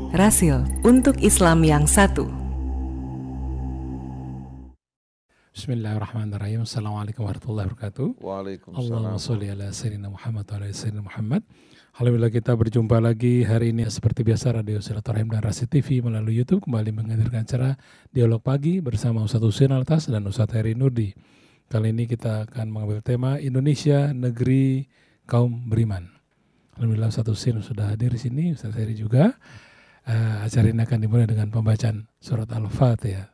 Rasil untuk Islam yang satu. Bismillahirrahmanirrahim. Assalamualaikum warahmatullahi wabarakatuh. Allahumma Waalaikumsalam. sholli ala sayyidina Muhammad wa ala sayyidina Muhammad. Alhamdulillah kita berjumpa lagi hari ini seperti biasa Radio Silaturahim dan Rasil TV melalui YouTube kembali menghadirkan acara Dialog Pagi bersama Ustadz Husain Altas dan Ustadz Heri Nurdi. Kali ini kita akan mengambil tema Indonesia Negeri Kaum Beriman. Alhamdulillah Ustadz Husain sudah hadir di sini, Ustadz Heri juga. Acara ini akan dimulai dengan pembacaan surat Al-Fatihah.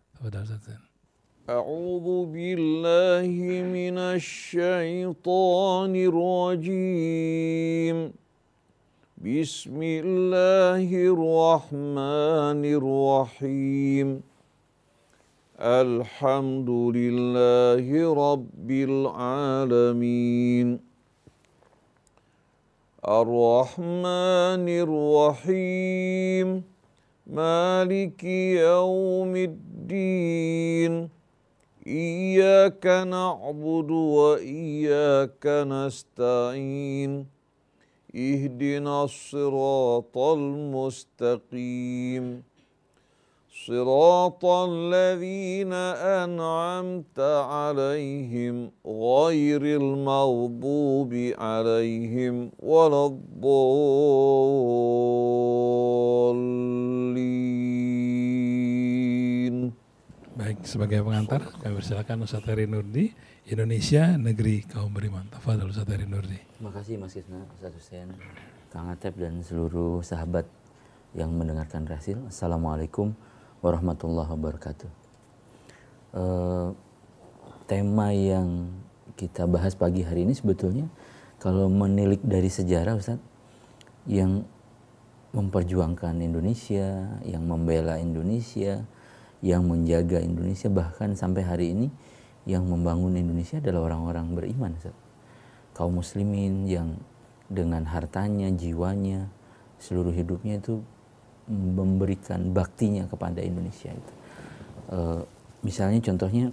A'udzu billahi minasy syaithanir rajim. Bismillahirrahmanirrahim. Alhamdulillahi rabbil alamin. Ar-Rahmanir Rahim. Maliki yaumiddin. Iyyaka na'budu wa iyyaka nasta'in. Ihdinas siratal mustaqim. Siratal ladzina an'amta 'alaihim ghairil maghdubi 'alaihim waladdallin. Baik, sebagai pengantar kami persilakan Ustadz Heri Nurdi, Indonesia Negeri Kaum Beriman. Tafadhol Ustadz Heri Nurdi. Terima kasih Mas Kisna, Ustadz Husain, Kang Atep dan seluruh sahabat yang mendengarkan Rasil. Assalamualaikum warahmatullahi wabarakatuh. Tema yang kita bahas pagi hari ini sebetulnya kalau menilik dari sejarah Ustadz, yang memperjuangkan Indonesia, yang membela Indonesia, yang menjaga Indonesia, bahkan sampai hari ini yang membangun Indonesia adalah orang-orang beriman Ustadz. Kaum muslimin yang dengan hartanya, jiwanya, seluruh hidupnya itu memberikan baktinya kepada Indonesia itu. Misalnya contohnya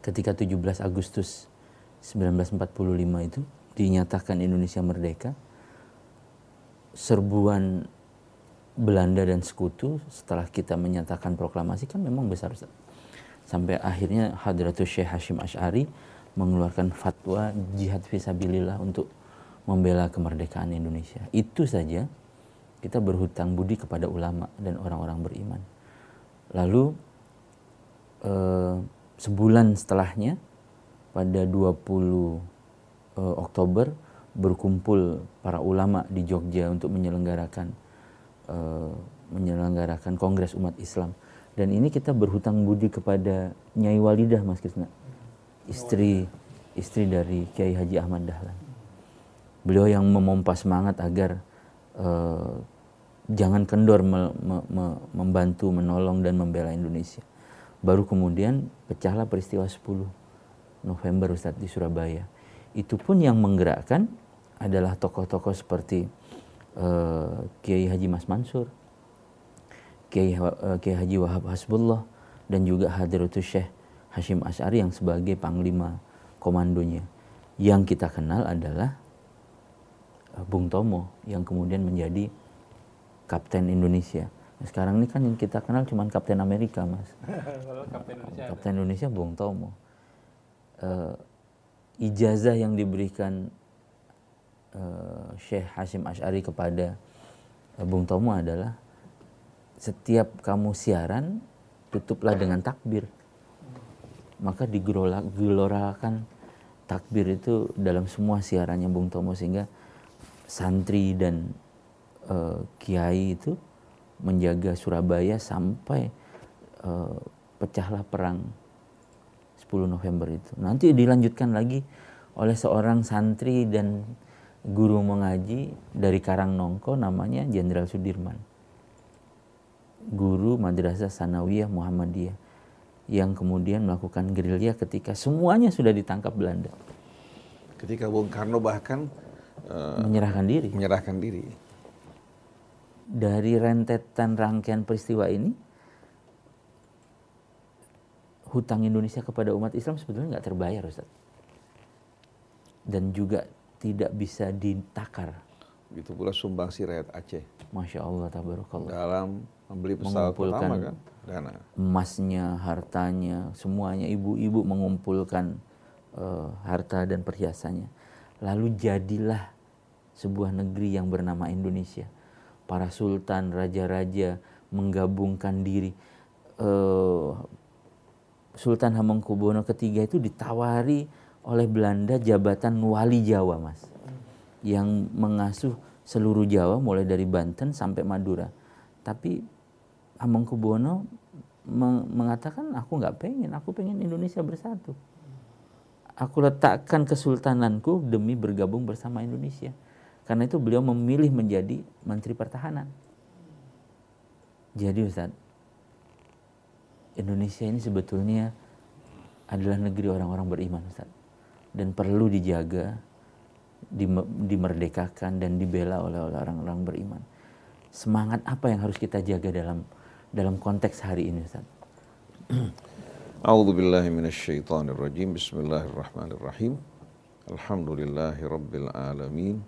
ketika 17 Agustus 1945 itu dinyatakan Indonesia merdeka, serbuan Belanda dan sekutu setelah kita menyatakan proklamasi kan memang besar Ustaz. Sampai akhirnya Hadratus Syekh Hashim Asy'ari mengeluarkan fatwa jihad fisabilillah untuk membela kemerdekaan Indonesia. Itu saja kita berhutang budi kepada ulama dan orang-orang beriman. Lalu sebulan setelahnya pada 20 Oktober berkumpul para ulama di Jogja untuk menyelenggarakan Kongres Umat Islam. Dan ini kita berhutang budi kepada Nyai Walidah Mas Krisna, istri dari Kiai Haji Ahmad Dahlan. Beliau yang memompa semangat agar jangan kendor membantu, menolong dan membela Indonesia. Baru kemudian pecahlah peristiwa 10 November Ustadz di Surabaya. Itu pun yang menggerakkan adalah tokoh-tokoh seperti Kiai Haji Mas Mansur, Kiai Haji Wahab Hasbullah, dan juga Hadratus Syekh Hashim Asy'ari yang sebagai panglima komandonya. Yang kita kenal adalah Bung Tomo yang kemudian menjadi Kapten Indonesia. Nah, sekarang ini kan yang kita kenal cuma Kapten Amerika Mas. Kapten Indonesia Bung Tomo. Ijazah yang diberikan Syekh Hashim Asy'ari kepada Bung Tomo adalah setiap kamu siaran tutuplah dengan takbir. Maka digelorakan takbir itu dalam semua siarannya Bung Tomo, sehingga santri dan kiai itu menjaga Surabaya sampai pecahlah perang 10 November itu. Nanti dilanjutkan lagi oleh seorang santri dan guru mengaji dari Karangnongko namanya Jenderal Sudirman, guru Madrasah Sanawiyah Muhammadiyah, yang kemudian melakukan gerilya ketika semuanya sudah ditangkap Belanda. Ketika Bung Karno bahkan menyerahkan diri. Dari rentetan rangkaian peristiwa ini, hutang Indonesia kepada umat Islam sebetulnya nggak terbayar, Ustaz. Dan juga tidak bisa ditakar Begitu pula sumbangsi rakyat Aceh Masya Allah, tabarakallah. dalam membeli pesawat Mengumpulkan pertama kan, dana. emasnya, hartanya, semuanya. Ibu-ibu mengumpulkan harta dan perhiasannya. Lalu jadilah sebuah negeri yang bernama Indonesia. Para sultan, raja-raja menggabungkan diri. Sultan Hamengkubuwono III itu ditawari oleh Belanda jabatan wali Jawa, Mas. Yang mengasuh seluruh Jawa mulai dari Banten sampai Madura. Tapi Hamengkubuwono mengatakan, aku pengen Indonesia bersatu. Aku letakkan kesultananku demi bergabung bersama Indonesia. Karena itu beliau memilih menjadi Menteri Pertahanan. Jadi Ustaz, Indonesia ini sebetulnya adalah negeri orang-orang beriman, Ustaz. Dan perlu dijaga, dimerdekakan dan dibela oleh orang-orang beriman. Semangat apa yang harus kita jaga dalam konteks hari ini, Ustaz? A'udzu billahi minasyaitonir rajim. Bismillahirrahmanirrahim. Alhamdulillahi rabbil alamin.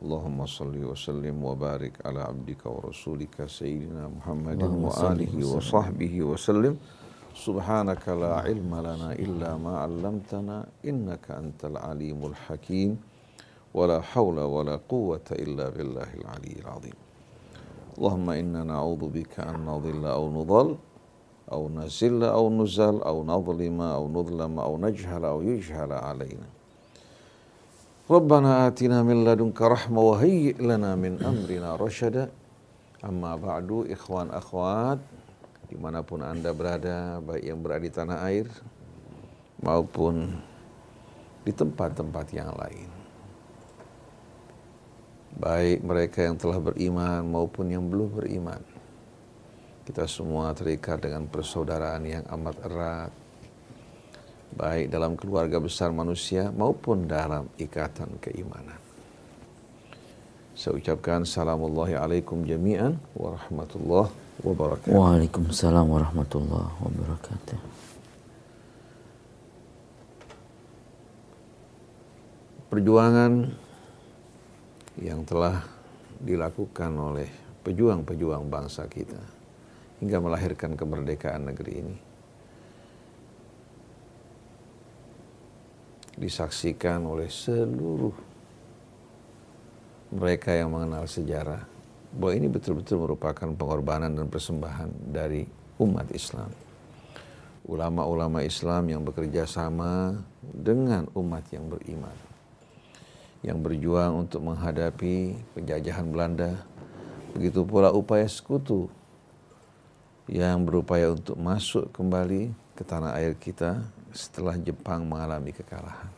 Allahumma salli wa sallim wa barik ala abdika wa rasulika sayyidina Muhammadin wa alihi wa sahbihi wa sallim. Subhanaka la ilma lana illa ma 'allamtana innaka antal alimul hakim. Wa la hawla wa la quwwata illa billahil aliyyil azim. Allahumma inna na'udzu bika an nadhilla aw nudhal aw nazilla aw nuzal aw nadhlima aw nudlama aw najhala aw yujhala alaina. Rabbana atina min ladunka rahmah wa hayyi' lana min amrina rasyada. Amma ba'du, ikhwan akhwat dimanapun Anda berada, baik yang berada di tanah air maupun di tempat-tempat yang lain, baik mereka yang telah beriman maupun yang belum beriman, kita semua terikat dengan persaudaraan yang amat erat, baik dalam keluarga besar manusia maupun dalam ikatan keimanan. Saya ucapkan salamullahi alaikum jami'an wa rahmatullahi wabarakatuh. Waalaikumsalam warahmatullahi wabarakatuh. Perjuangan yang telah dilakukan oleh pejuang-pejuang bangsa kita hingga melahirkan kemerdekaan negeri ini disaksikan oleh seluruh mereka yang mengenal sejarah bahwa ini betul-betul merupakan pengorbanan dan persembahan dari umat Islam. Ulama-ulama Islam yang bekerja sama dengan umat yang beriman, yang berjuang untuk menghadapi penjajahan Belanda. Begitu pula upaya sekutu yang berupaya untuk masuk kembali ke tanah air kita setelah Jepang mengalami kekalahan.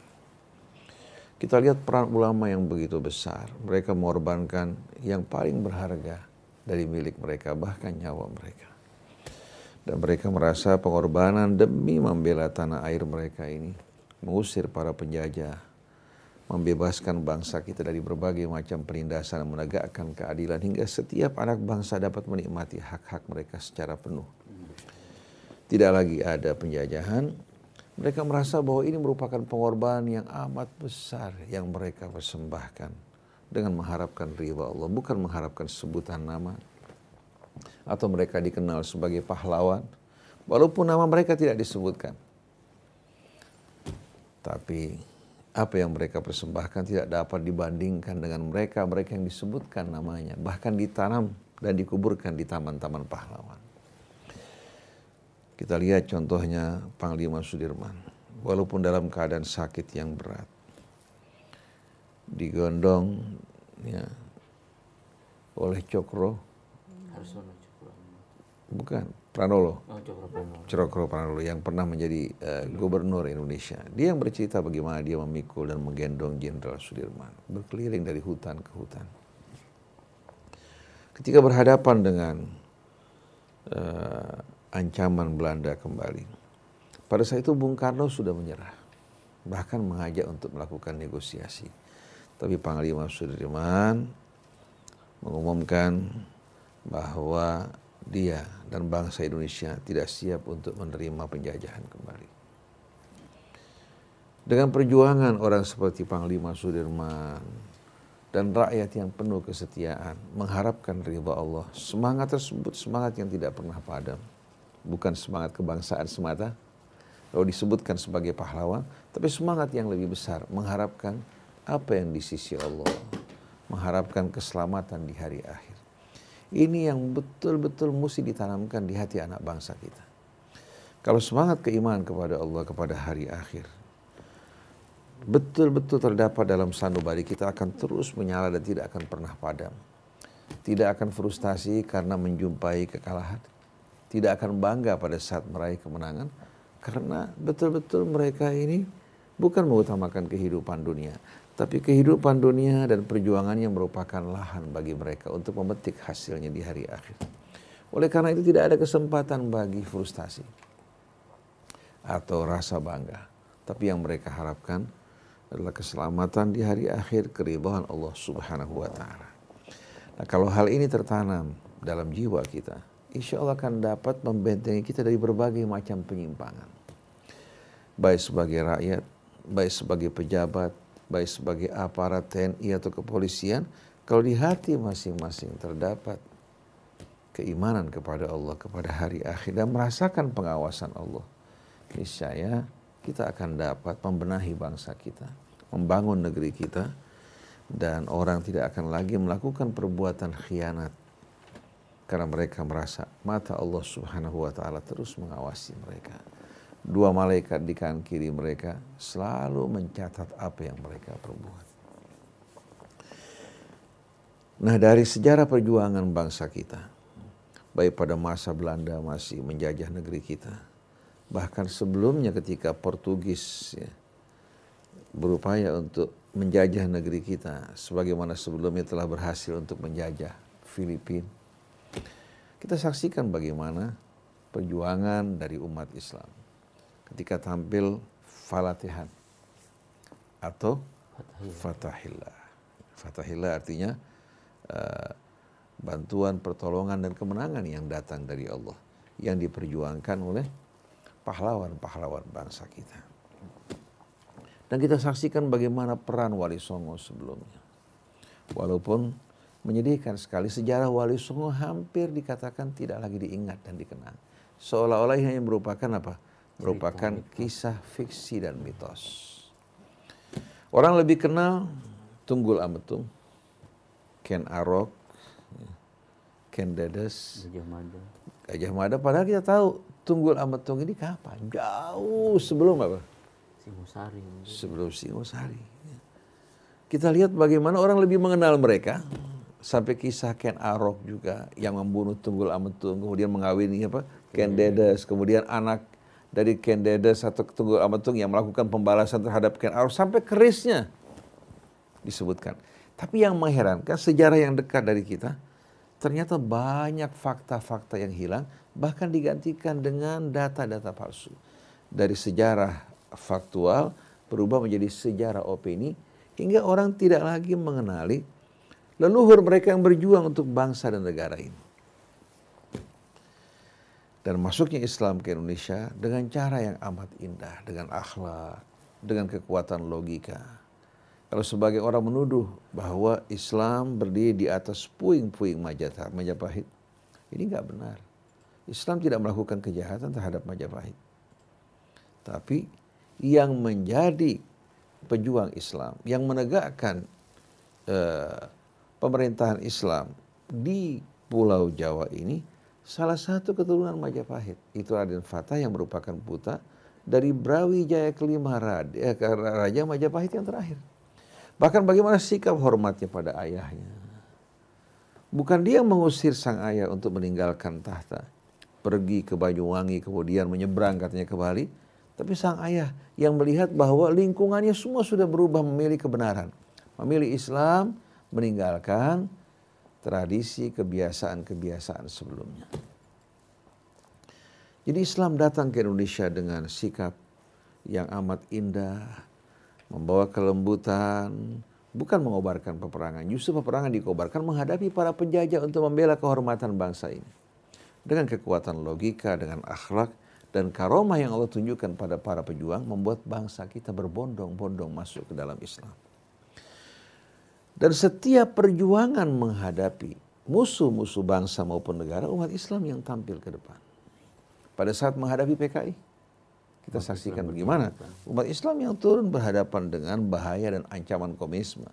Kita lihat peran ulama yang begitu besar. Mereka mengorbankan yang paling berharga dari milik mereka, bahkan nyawa mereka. Dan mereka merasa pengorbanan demi membela tanah air mereka ini, mengusir para penjajah, membebaskan bangsa kita dari berbagai macam penindasan, menegakkan keadilan hingga setiap anak bangsa dapat menikmati hak-hak mereka secara penuh. Tidak lagi ada penjajahan. Mereka merasa bahwa ini merupakan pengorbanan yang amat besar yang mereka persembahkan dengan mengharapkan ridha Allah, bukan mengharapkan sebutan nama atau mereka dikenal sebagai pahlawan walaupun nama mereka tidak disebutkan. Tapi apa yang mereka persembahkan tidak dapat dibandingkan dengan mereka yang disebutkan namanya, bahkan ditanam dan dikuburkan di taman-taman pahlawan. Kita lihat contohnya Panglima Sudirman, walaupun dalam keadaan sakit yang berat, digondong ya, oleh Pranolo yang pernah menjadi gubernur Indonesia. Dia yang bercerita bagaimana dia memikul dan menggendong Jenderal Sudirman berkeliling dari hutan ke hutan. Ketika berhadapan dengan ancaman Belanda kembali, pada saat itu Bung Karno sudah menyerah, bahkan mengajak untuk melakukan negosiasi. Tapi Panglima Sudirman mengumumkan bahwa dia dan bangsa Indonesia tidak siap untuk menerima penjajahan kembali. Dengan perjuangan orang seperti Panglima Sudirman, dan rakyat yang penuh kesetiaan, mengharapkan ridha Allah. Semangat tersebut semangat yang tidak pernah padam. Bukan semangat kebangsaan semata, lalu disebutkan sebagai pahlawan, tapi semangat yang lebih besar, mengharapkan apa yang di sisi Allah, mengharapkan keselamatan di hari akhir. Ini yang betul-betul mesti ditanamkan di hati anak bangsa kita. Kalau semangat keimanan kepada Allah, kepada hari akhir, betul-betul terdapat dalam sanubari, kita akan terus menyala dan tidak akan pernah padam. Tidak akan frustasi karena menjumpai kekalahan. Tidak akan bangga pada saat meraih kemenangan. Karena betul-betul mereka ini bukan mengutamakan kehidupan dunia. Tapi kehidupan dunia dan perjuangan yang merupakan lahan bagi mereka untuk memetik hasilnya di hari akhir. Oleh karena itu tidak ada kesempatan bagi frustasi atau rasa bangga. Tapi yang mereka harapkan adalah keselamatan di hari akhir, keridhaan Allah Subhanahu wa Ta'ala. Nah, kalau hal ini tertanam dalam jiwa kita, insya Allah akan dapat membentengi kita dari berbagai macam penyimpangan. Baik sebagai rakyat, baik sebagai pejabat, baik sebagai aparat TNI atau kepolisian, kalau di hati masing-masing terdapat keimanan kepada Allah, kepada hari akhir, dan merasakan pengawasan Allah, niscaya kita akan dapat membenahi bangsa kita, membangun negeri kita, dan orang tidak akan lagi melakukan perbuatan khianat karena mereka merasa mata Allah Subhanahu wa Ta'ala terus mengawasi mereka. Dua malaikat di kanan kiri mereka selalu mencatat apa yang mereka perbuat. Nah, dari sejarah perjuangan bangsa kita, baik pada masa Belanda masih menjajah negeri kita, bahkan sebelumnya ketika Portugis berupaya untuk menjajah negeri kita, sebagaimana sebelumnya telah berhasil untuk menjajah Filipina. Kita saksikan bagaimana perjuangan dari umat Islam ketika tampil Falatihan atau Fatahillah. Fatahillah artinya bantuan, pertolongan, dan kemenangan yang datang dari Allah, yang diperjuangkan oleh pahlawan-pahlawan bangsa kita. Dan kita saksikan bagaimana peran Wali Songo sebelumnya. Walaupun menyedihkan sekali, sejarah Wali Songo hampir dikatakan tidak lagi diingat dan dikenang. Seolah-olah ini hanya merupakan apa? Merupakan kisah fiksi dan mitos. Orang lebih kenal Tunggul Ametung, Ken Arok, Ken Dedes, Gajah Mada. Padahal kita tahu Tunggul Ametung ini kapan? Jauh sebelum apa? Singosari. Sebelum Singosari. Kita lihat bagaimana orang lebih mengenal mereka. Sampai kisah Ken Arok juga yang membunuh Tunggul Ametung, kemudian mengawini apa? Ken Dedes, kemudian anak dari Ken Dedes atau Tunggul Ametung yang melakukan pembalasan terhadap Ken Arok sampai kerisnya disebutkan. Tapi yang mengherankan, sejarah yang dekat dari kita, ternyata banyak fakta-fakta yang hilang, bahkan digantikan dengan data-data palsu. Dari sejarah faktual berubah menjadi sejarah opini, hingga orang tidak lagi mengenali leluhur mereka yang berjuang untuk bangsa dan negara ini. Dan masuknya Islam ke Indonesia dengan cara yang amat indah, dengan akhlak, dengan kekuatan logika. Kalau sebagai orang menuduh bahwa Islam berdiri di atas puing-puing Majapahit, ini nggak benar. Islam tidak melakukan kejahatan terhadap Majapahit. Tapi yang menjadi pejuang Islam, yang menegakkan pemerintahan Islam di Pulau Jawa ini, salah satu keturunan Majapahit. Itu Raden Fatah yang merupakan putra dari Brawijaya kelima Raja Majapahit yang terakhir. Bahkan bagaimana sikap hormatnya pada ayahnya. Bukan dia mengusir sang ayah untuk meninggalkan tahta, pergi ke Banyuwangi, kemudian menyeberang katanya ke Bali. Tapi sang ayah yang melihat bahwa lingkungannya semua sudah berubah, memilih kebenaran, memilih Islam, meninggalkan tradisi, kebiasaan-kebiasaan sebelumnya. Jadi Islam datang ke Indonesia dengan sikap yang amat indah, membawa kelembutan, bukan mengobarkan peperangan. Justru peperangan dikobarkan menghadapi para penjajah untuk membela kehormatan bangsa ini. Dengan kekuatan logika, dengan akhlak, dan karomah yang Allah tunjukkan pada para pejuang, membuat bangsa kita berbondong-bondong masuk ke dalam Islam. Dan setiap perjuangan menghadapi musuh-musuh bangsa maupun negara, umat Islam yang tampil ke depan. Pada saat menghadapi PKI, kita saksikan bagaimana umat Islam yang turun berhadapan dengan bahaya dan ancaman komunisme.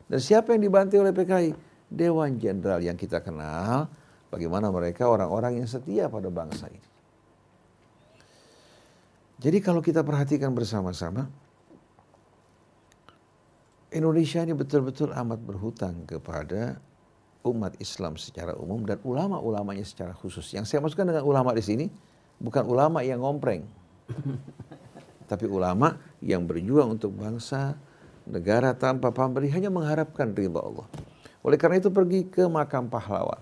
Dan siapa yang dibantai oleh PKI? Dewan Jenderal yang kita kenal, bagaimana mereka orang-orang yang setia pada bangsa ini. Jadi kalau kita perhatikan bersama-sama, Indonesia ini betul-betul amat berhutang kepada umat Islam secara umum dan ulama-ulamanya secara khusus. Yang saya maksudkan dengan ulama di sini bukan ulama yang ngompreng, tapi ulama yang berjuang untuk bangsa, negara tanpa pamrih, hanya mengharapkan ridha Allah. Oleh karena itu pergi ke makam pahlawan.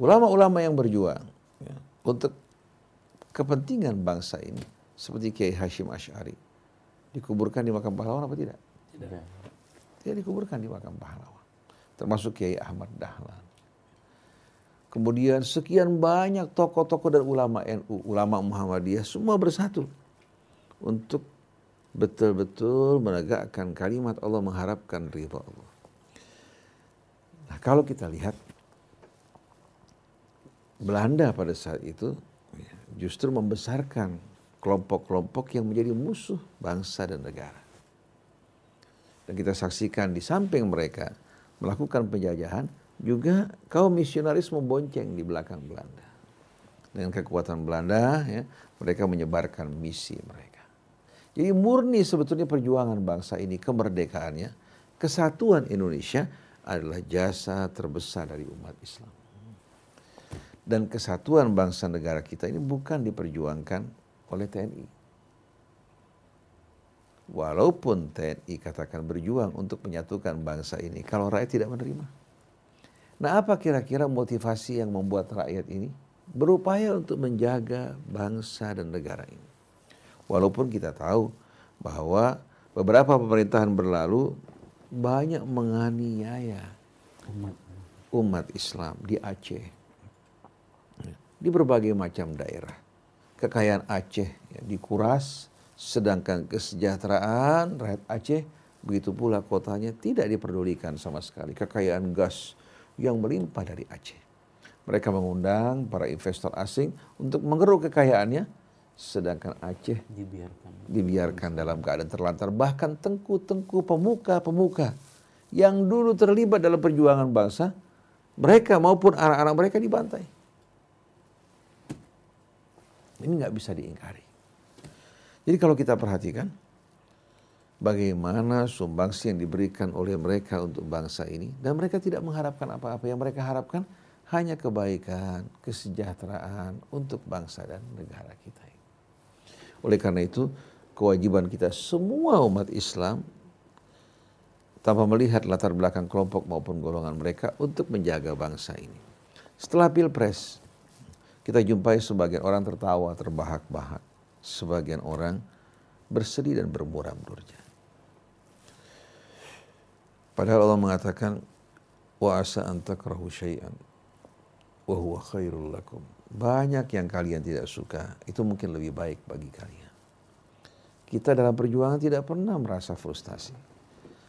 Ulama-ulama yang berjuang ya, untuk kepentingan bangsa ini, seperti Kiai Hashim Asy'ari, dikuburkan di makam pahlawan apa tidak? Tidak dikuburkan di makam pahlawan. Termasuk Kiai Ahmad Dahlan. Kemudian sekian banyak tokoh-tokoh dan ulama NU, ulama Muhammadiyah, semua bersatu untuk betul-betul menegakkan kalimat Allah, mengharapkan ridha Allah. Nah, kalau kita lihat Belanda pada saat itu justru membesarkan kelompok-kelompok yang menjadi musuh bangsa dan negara. Dan kita saksikan di samping mereka melakukan penjajahan, juga kaum misionaris membonceng di belakang Belanda. Dengan kekuatan Belanda, ya, mereka menyebarkan misi mereka. Jadi murni sebetulnya perjuangan bangsa ini, kemerdekaannya, kesatuan Indonesia adalah jasa terbesar dari umat Islam. Dan kesatuan bangsa negara kita ini bukan diperjuangkan oleh TNI. Walaupun TNI katakan berjuang untuk menyatukan bangsa ini, kalau rakyat tidak menerima. Nah, apa kira-kira motivasi yang membuat rakyat ini berupaya untuk menjaga bangsa dan negara ini? Walaupun kita tahu bahwa beberapa pemerintahan berlalu banyak menganiaya umat Islam di Aceh, di berbagai macam daerah. Kekayaan Aceh ya, dikuras, sedangkan kesejahteraan rakyat Aceh, begitu pula kotanya, tidak diperdulikan sama sekali. Kekayaan gas yang melimpah dari Aceh. Mereka mengundang para investor asing untuk mengeruk kekayaannya, sedangkan Aceh dibiarkan dalam keadaan terlantar. Bahkan tengku-tengku pemuka-pemuka yang dulu terlibat dalam perjuangan bangsa, mereka maupun anak-anak mereka dibantai. Ini nggak bisa diingkari. Jadi kalau kita perhatikan bagaimana sumbangsi yang diberikan oleh mereka untuk bangsa ini, dan mereka tidak mengharapkan apa-apa, yang mereka harapkan hanya kebaikan, kesejahteraan untuk bangsa dan negara kita ini. Oleh karena itu, kewajiban kita semua umat Islam tanpa melihat latar belakang kelompok maupun golongan mereka untuk menjaga bangsa ini. Setelah Pilpres, kita jumpai sebagian orang tertawa, terbahak-bahak. Sebagian orang bersedih dan bermuram durja. Padahal Allah mengatakan, wa asa an takrahu syai'an wa huwa khairul lakum. Banyak yang kalian tidak suka, itu mungkin lebih baik bagi kalian. Kita dalam perjuangan tidak pernah merasa frustasi.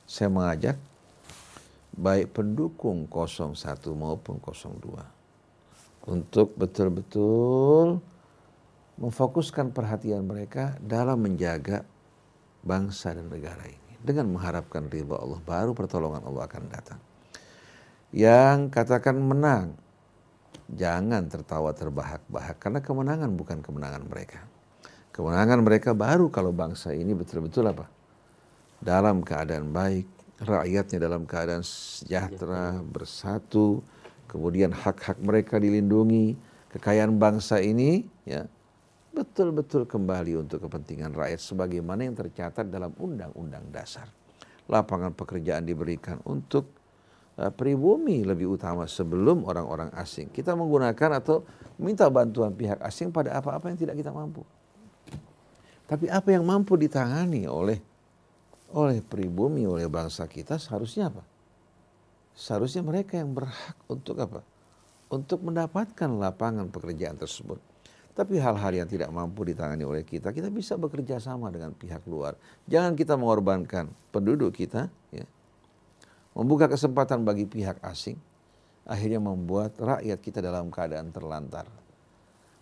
Saya mengajak baik pendukung 01 maupun 02 untuk betul-betul memfokuskan perhatian mereka dalam menjaga bangsa dan negara ini. Dengan mengharapkan ridha Allah, baru pertolongan Allah akan datang. Yang katakan menang, jangan tertawa terbahak-bahak, karena kemenangan bukan kemenangan mereka. Kemenangan mereka baru kalau bangsa ini betul-betul apa? Dalam keadaan baik, rakyatnya dalam keadaan sejahtera, bersatu, kemudian hak-hak mereka dilindungi, kekayaan bangsa ini ya betul-betul kembali untuk kepentingan rakyat sebagaimana yang tercatat dalam Undang-Undang Dasar. Lapangan pekerjaan diberikan untuk pribumi lebih utama sebelum orang-orang asing. Kita menggunakan atau minta bantuan pihak asing pada apa-apa yang tidak kita mampu. Tapi apa yang mampu ditangani oleh pribumi, oleh bangsa kita, seharusnya apa? Seharusnya mereka yang berhak untuk apa? Untuk mendapatkan lapangan pekerjaan tersebut. Tapi hal-hal yang tidak mampu ditangani oleh kita, kita bisa bekerja sama dengan pihak luar. Jangan kita mengorbankan penduduk kita ya, membuka kesempatan bagi pihak asing, akhirnya membuat rakyat kita dalam keadaan terlantar.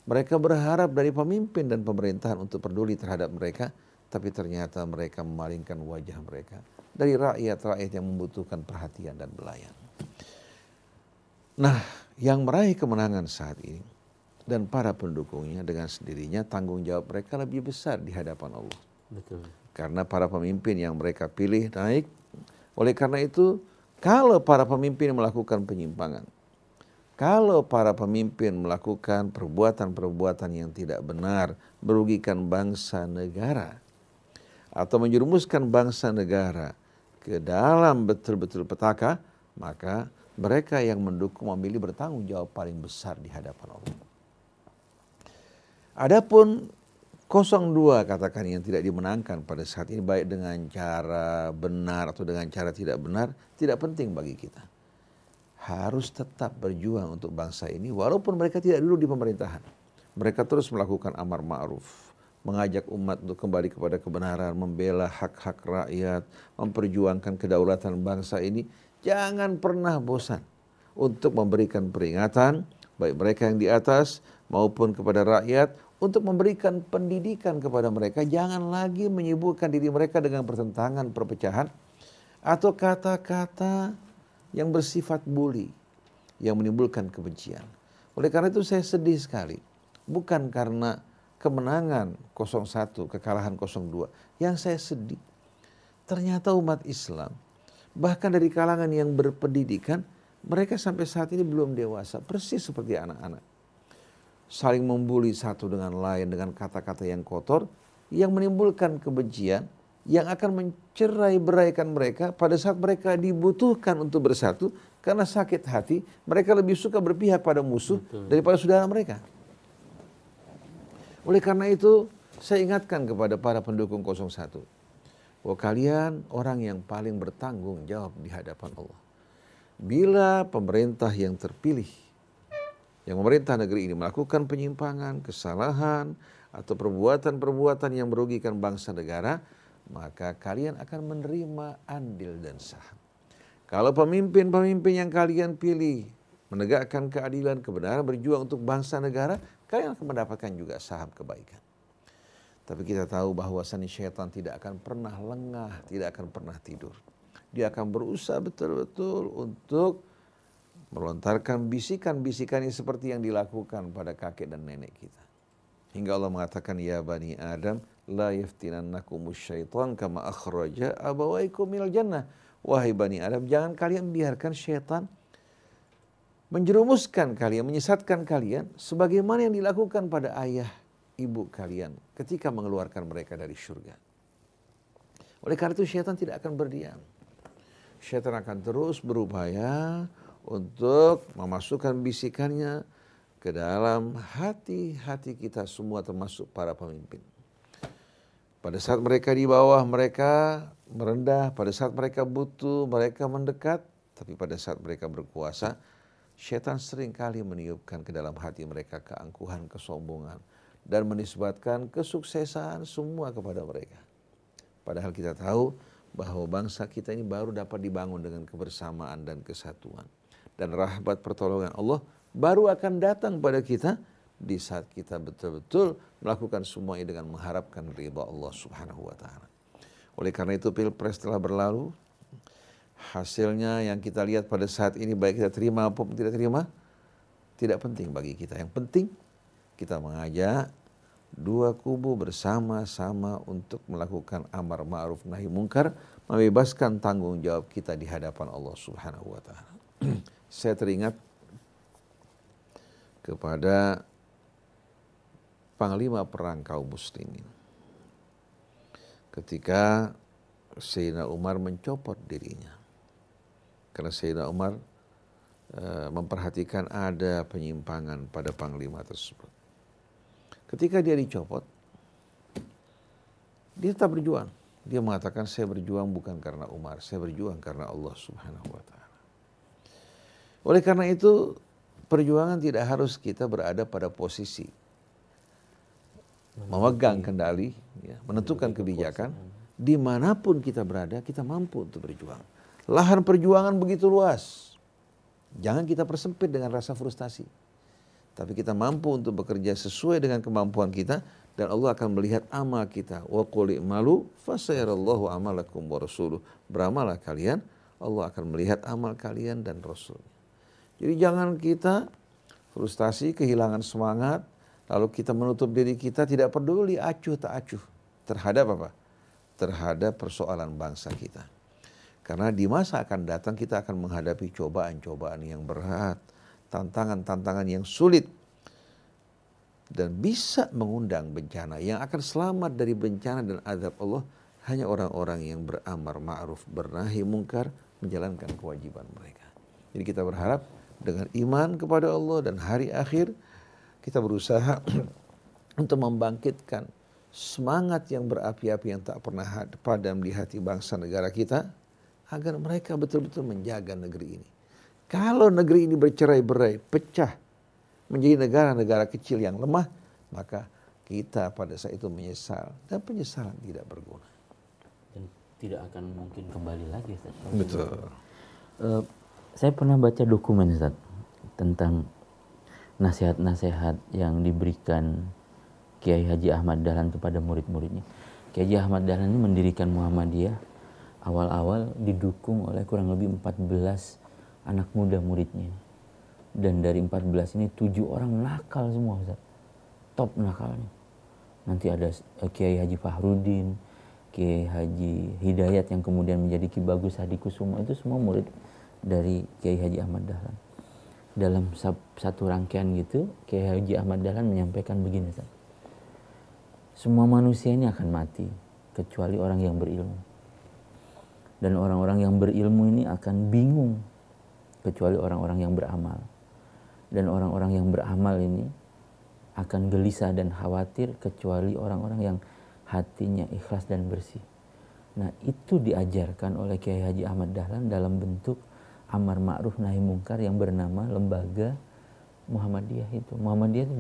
Mereka berharap dari pemimpin dan pemerintahan untuk peduli terhadap mereka, tapi ternyata mereka memalingkan wajah mereka dari rakyat-rakyat yang membutuhkan perhatian dan belayan. Nah, yang meraih kemenangan saat ini dan para pendukungnya dengan sendirinya tanggung jawab mereka lebih besar di hadapan Allah. Betul. Karena para pemimpin yang mereka pilih naik. Oleh karena itu, kalau para pemimpin melakukan penyimpangan, kalau para pemimpin melakukan perbuatan-perbuatan yang tidak benar, merugikan bangsa negara, atau menjerumuskan bangsa negara ke dalam betul-betul petaka, maka mereka yang mendukung memilih bertanggung jawab paling besar di hadapan Allah. Adapun 02 katakan yang tidak dimenangkan pada saat ini, baik dengan cara benar atau dengan cara tidak benar, tidak penting bagi kita. Harus tetap berjuang untuk bangsa ini walaupun mereka tidak dulu di pemerintahan. Mereka terus melakukan amar ma'ruf, mengajak umat untuk kembali kepada kebenaran, membela hak-hak rakyat, memperjuangkan kedaulatan bangsa ini. Jangan pernah bosan untuk memberikan peringatan, baik mereka yang di atas maupun kepada rakyat, untuk memberikan pendidikan kepada mereka. Jangan lagi menyibukkan diri mereka dengan pertentangan, perpecahan, atau kata-kata yang bersifat bully, yang menimbulkan kebencian. Oleh karena itu saya sedih sekali. Bukan karena kemenangan 01, kekalahan 02. Yang saya sedih, ternyata umat Islam, bahkan dari kalangan yang berpendidikan, mereka sampai saat ini belum dewasa, persis seperti anak-anak. Saling membuli satu dengan lain dengan kata-kata yang kotor, yang menimbulkan kebencian, yang akan mencerai-beraikan mereka pada saat mereka dibutuhkan untuk bersatu. Karena sakit hati, mereka lebih suka berpihak pada musuh daripada saudara mereka. Oleh karena itu, saya ingatkan kepada para pendukung 01, bahwa kalian orang yang paling bertanggung jawab di hadapan Allah. Bila pemerintah yang terpilih, yang memerintah negeri ini melakukan penyimpangan, kesalahan, atau perbuatan-perbuatan yang merugikan bangsa negara, maka kalian akan menerima andil dan saham. Kalau pemimpin-pemimpin yang kalian pilih menegakkan keadilan, kebenaran, berjuang untuk bangsa negara, kalian akan mendapatkan juga saham kebaikan. Tapi kita tahu bahwasannya syaitan tidak akan pernah lengah, tidak akan pernah tidur. Dia akan berusaha betul-betul untuk melontarkan bisikan-bisikan ini seperti yang dilakukan pada kakek dan nenek kita. Hingga Allah mengatakan, ya bani Adam, la yaftinannakumus syaitan kama akhraja abawaikum minal jannah. Wahai bani Adam, jangan kalian biarkan syaitan menjerumuskan kalian, menyesatkan kalian, sebagaimana yang dilakukan pada ayah ibu kalian ketika mengeluarkan mereka dari surga. Oleh karena itu syaitan tidak akan berdiam. Syaitan akan terus berupaya untuk memasukkan bisikannya ke dalam hati-hati kita semua, termasuk para pemimpin. Pada saat mereka di bawah, mereka merendah. Pada saat mereka butuh, mereka mendekat. Tapi pada saat mereka berkuasa, syaitan seringkali meniupkan ke dalam hati mereka keangkuhan, kesombongan, dan menisbatkan kesuksesan semua kepada mereka. Padahal kita tahu bahwa bangsa kita ini baru dapat dibangun dengan kebersamaan dan kesatuan. Dan rahmat pertolongan Allah baru akan datang pada kita di saat kita betul-betul melakukan semua ini dengan mengharapkan ridha Allah Subhanahu wa taala. Oleh karena itu Pilpres telah berlalu. Hasilnya yang kita lihat pada saat ini, baik kita terima maupun tidak terima, tidak penting bagi kita. Yang penting kita mengajak dua kubu bersama-sama untuk melakukan amar ma'ruf nahi mungkar, membebaskan tanggung jawab kita di hadapan Allah Subhanahu wa taala. Saya teringat kepada panglima perang kaum muslimin ketika Sayyidina Umar mencopot dirinya. Karena Sayyidina Umar memperhatikan ada penyimpangan pada panglima tersebut. Ketika dia dicopot, dia tetap berjuang. Dia mengatakan, saya berjuang bukan karena Umar, saya berjuang karena Allah Subhanahu wa taala. Oleh karena itu, perjuangan tidak harus kita berada pada posisi memegang kendali, ya, menentukan kebijakan. Dimanapun kita berada, kita mampu untuk berjuang. Lahan perjuangan begitu luas. Jangan kita persempit dengan rasa frustasi. Tapi kita mampu untuk bekerja sesuai dengan kemampuan kita. Dan Allah akan melihat amal kita. Wa qul i'malu fasayarallahu amalakum wa rasuluh. Beramalah kalian, Allah akan melihat amal kalian dan Rasul. Jadi jangan kita frustasi, kehilangan semangat, lalu kita menutup diri kita, tidak peduli acuh tak acuh terhadap apa? Terhadap persoalan bangsa kita. Karena di masa akan datang kita akan menghadapi cobaan-cobaan yang berat, tantangan-tantangan yang sulit, dan bisa mengundang bencana. Yang akan selamat dari bencana dan azab Allah hanya orang-orang yang beramar ma'ruf, bernahi mungkar, menjalankan kewajiban mereka. Jadi kita berharap dengan iman kepada Allah dan hari akhir, kita berusaha untuk membangkitkan semangat yang berapi-api yang tak pernah padam di hati bangsa negara kita, agar mereka betul-betul menjaga negeri ini. Kalau negeri ini bercerai-berai, pecah, menjadi negara-negara kecil yang lemah, maka kita pada saat itu menyesal, dan penyesalan tidak berguna. Dan tidak akan mungkin kembali lagi, Ustaz. Betul. Saya pernah baca dokumen, Ustaz, tentang nasihat-nasihat yang diberikan Kiai Haji Ahmad Dahlan kepada murid-muridnya. Kiai Haji Ahmad Dahlan ini mendirikan Muhammadiyah awal-awal didukung oleh kurang lebih 14 anak muda muridnya. Dan dari 14 ini 7 orang nakal semua, Ustaz. Top nakalnya. Nanti ada Kiai Haji Fahrudin, Kiai Haji Hidayat yang kemudian menjadi Ki Bagus Hadikusuma, itu semua murid dari Kiai Haji Ahmad Dahlan. Dalam satu rangkaian gitu, Kiai Haji Ahmad Dahlan menyampaikan begini, Ustaz. Semua manusia ini akan mati kecuali orang yang berilmu. Dan orang-orang yang berilmu ini akan bingung kecuali orang-orang yang beramal. Dan orang-orang yang beramal ini akan gelisah dan khawatir kecuali orang-orang yang hatinya ikhlas dan bersih. Nah, itu diajarkan oleh Kiai Haji Ahmad Dahlan dalam bentuk amar ma'ruf nahi mungkar yang bernama Lembaga Muhammadiyah itu. Muhammadiyah itu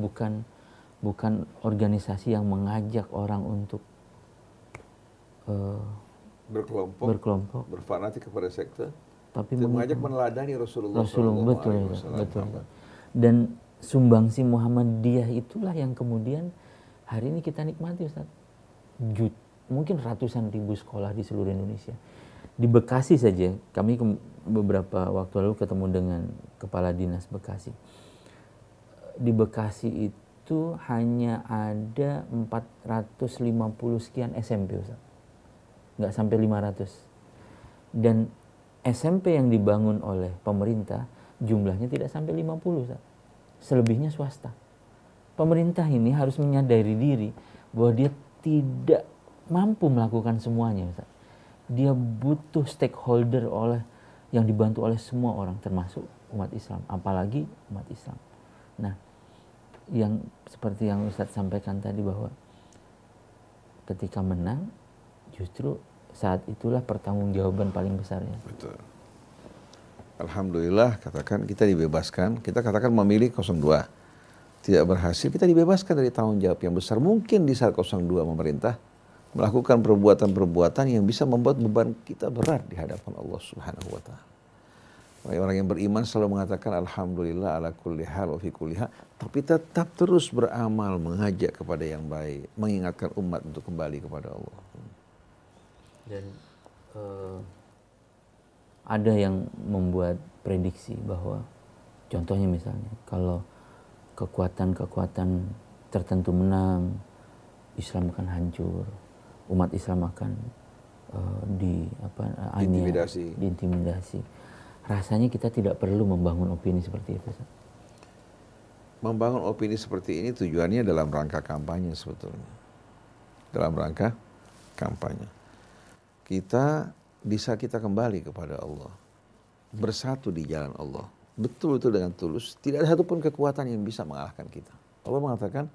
bukan organisasi yang mengajak orang untuk berkelompok, berfanatik kepada sekte, tapi mengajak meneladani Rasulullah. Betul. Dan sumbangsi Muhammadiyah itulah yang kemudian hari ini kita nikmati, Ustaz. Mungkin ratusan ribu sekolah di seluruh Indonesia. Di Bekasi saja, kami beberapa waktu lalu ketemu dengan Kepala Dinas Bekasi. Di Bekasi itu hanya ada 450 sekian SMP, Ustaz. Nggak sampai 500. Dan SMP yang dibangun oleh pemerintah jumlahnya tidak sampai 50, Ustaz. Selebihnya swasta. Pemerintah ini harus menyadari diri bahwa dia tidak mampu melakukan semuanya, Ustaz. Dia butuh stakeholder yang dibantu oleh semua orang, termasuk umat Islam, apalagi umat Islam. Nah, yang seperti yang Ustaz sampaikan tadi bahwa ketika menang, justru saat itulah pertanggungjawaban paling besarnya. Betul. Alhamdulillah, katakan kita dibebaskan, kita katakan memilih 02. Tidak berhasil, kita dibebaskan dari tanggung jawab yang besar. Mungkin di saat 02 pemerintah melakukan perbuatan-perbuatan yang bisa membuat beban kita berat di hadapan Allah Subhanahu wa taala. Orang yang beriman selalu mengatakan alhamdulillah ala kulli hal wa fi kulli hal, tapi tetap terus beramal, mengajak kepada yang baik, mengingatkan umat untuk kembali kepada Allah. Dan ada yang membuat prediksi bahwa contohnya misalnya kalau kekuatan-kekuatan tertentu menang, Islam akan hancur, umat Islam akan diintimidasi. Rasanya kita tidak perlu membangun opini seperti itu. Membangun opini seperti ini tujuannya dalam rangka kampanye sebetulnya. Dalam rangka kampanye. Bisa kita kembali kepada Allah. Bersatu di jalan Allah. Betul-betul dengan tulus. Tidak ada satupun kekuatan yang bisa mengalahkan kita. Allah mengatakan,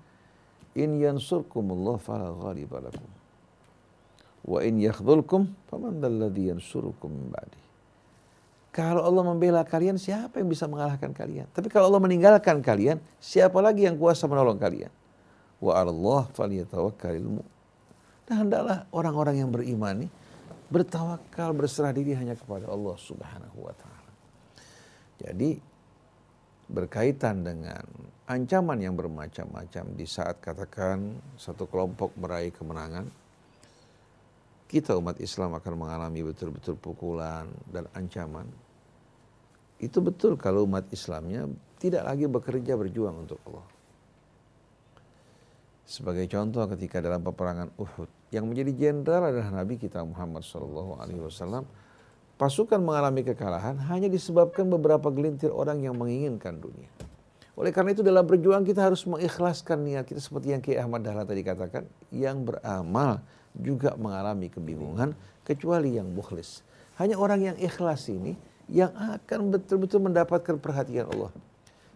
In yansurkumullah fala ghaliba lakum. Wa in yakhdhulkum faman dalladhi yansurukum min ba'di. Kalau Allah membela kalian, siapa yang bisa mengalahkan kalian? Tapi kalau Allah meninggalkan kalian, siapa lagi yang kuasa menolong kalian? Wa 'alallah falyatawakkalul mu'min. Dan hendaklah orang-orang yang beriman ini bertawakal, berserah diri hanya kepada Allah Subhanahu wa taala. Jadi berkaitan dengan ancaman yang bermacam-macam di saat katakan satu kelompok meraih kemenangan, kita umat Islam akan mengalami betul-betul pukulan dan ancaman. Itu betul kalau umat Islamnya tidak lagi bekerja berjuang untuk Allah. Sebagai contoh ketika dalam peperangan Uhud, yang menjadi jenderal adalah Nabi kita Muhammad SAW. Pasukan mengalami kekalahan hanya disebabkan beberapa gelintir orang yang menginginkan dunia. Oleh karena itu dalam berjuang kita harus mengikhlaskan niat kita seperti yang Kiai Ahmad Dahlan tadi katakan, yang beramal juga mengalami kebingungan kecuali yang mukhlis. Hanya orang yang ikhlas ini yang akan betul-betul mendapatkan perhatian Allah.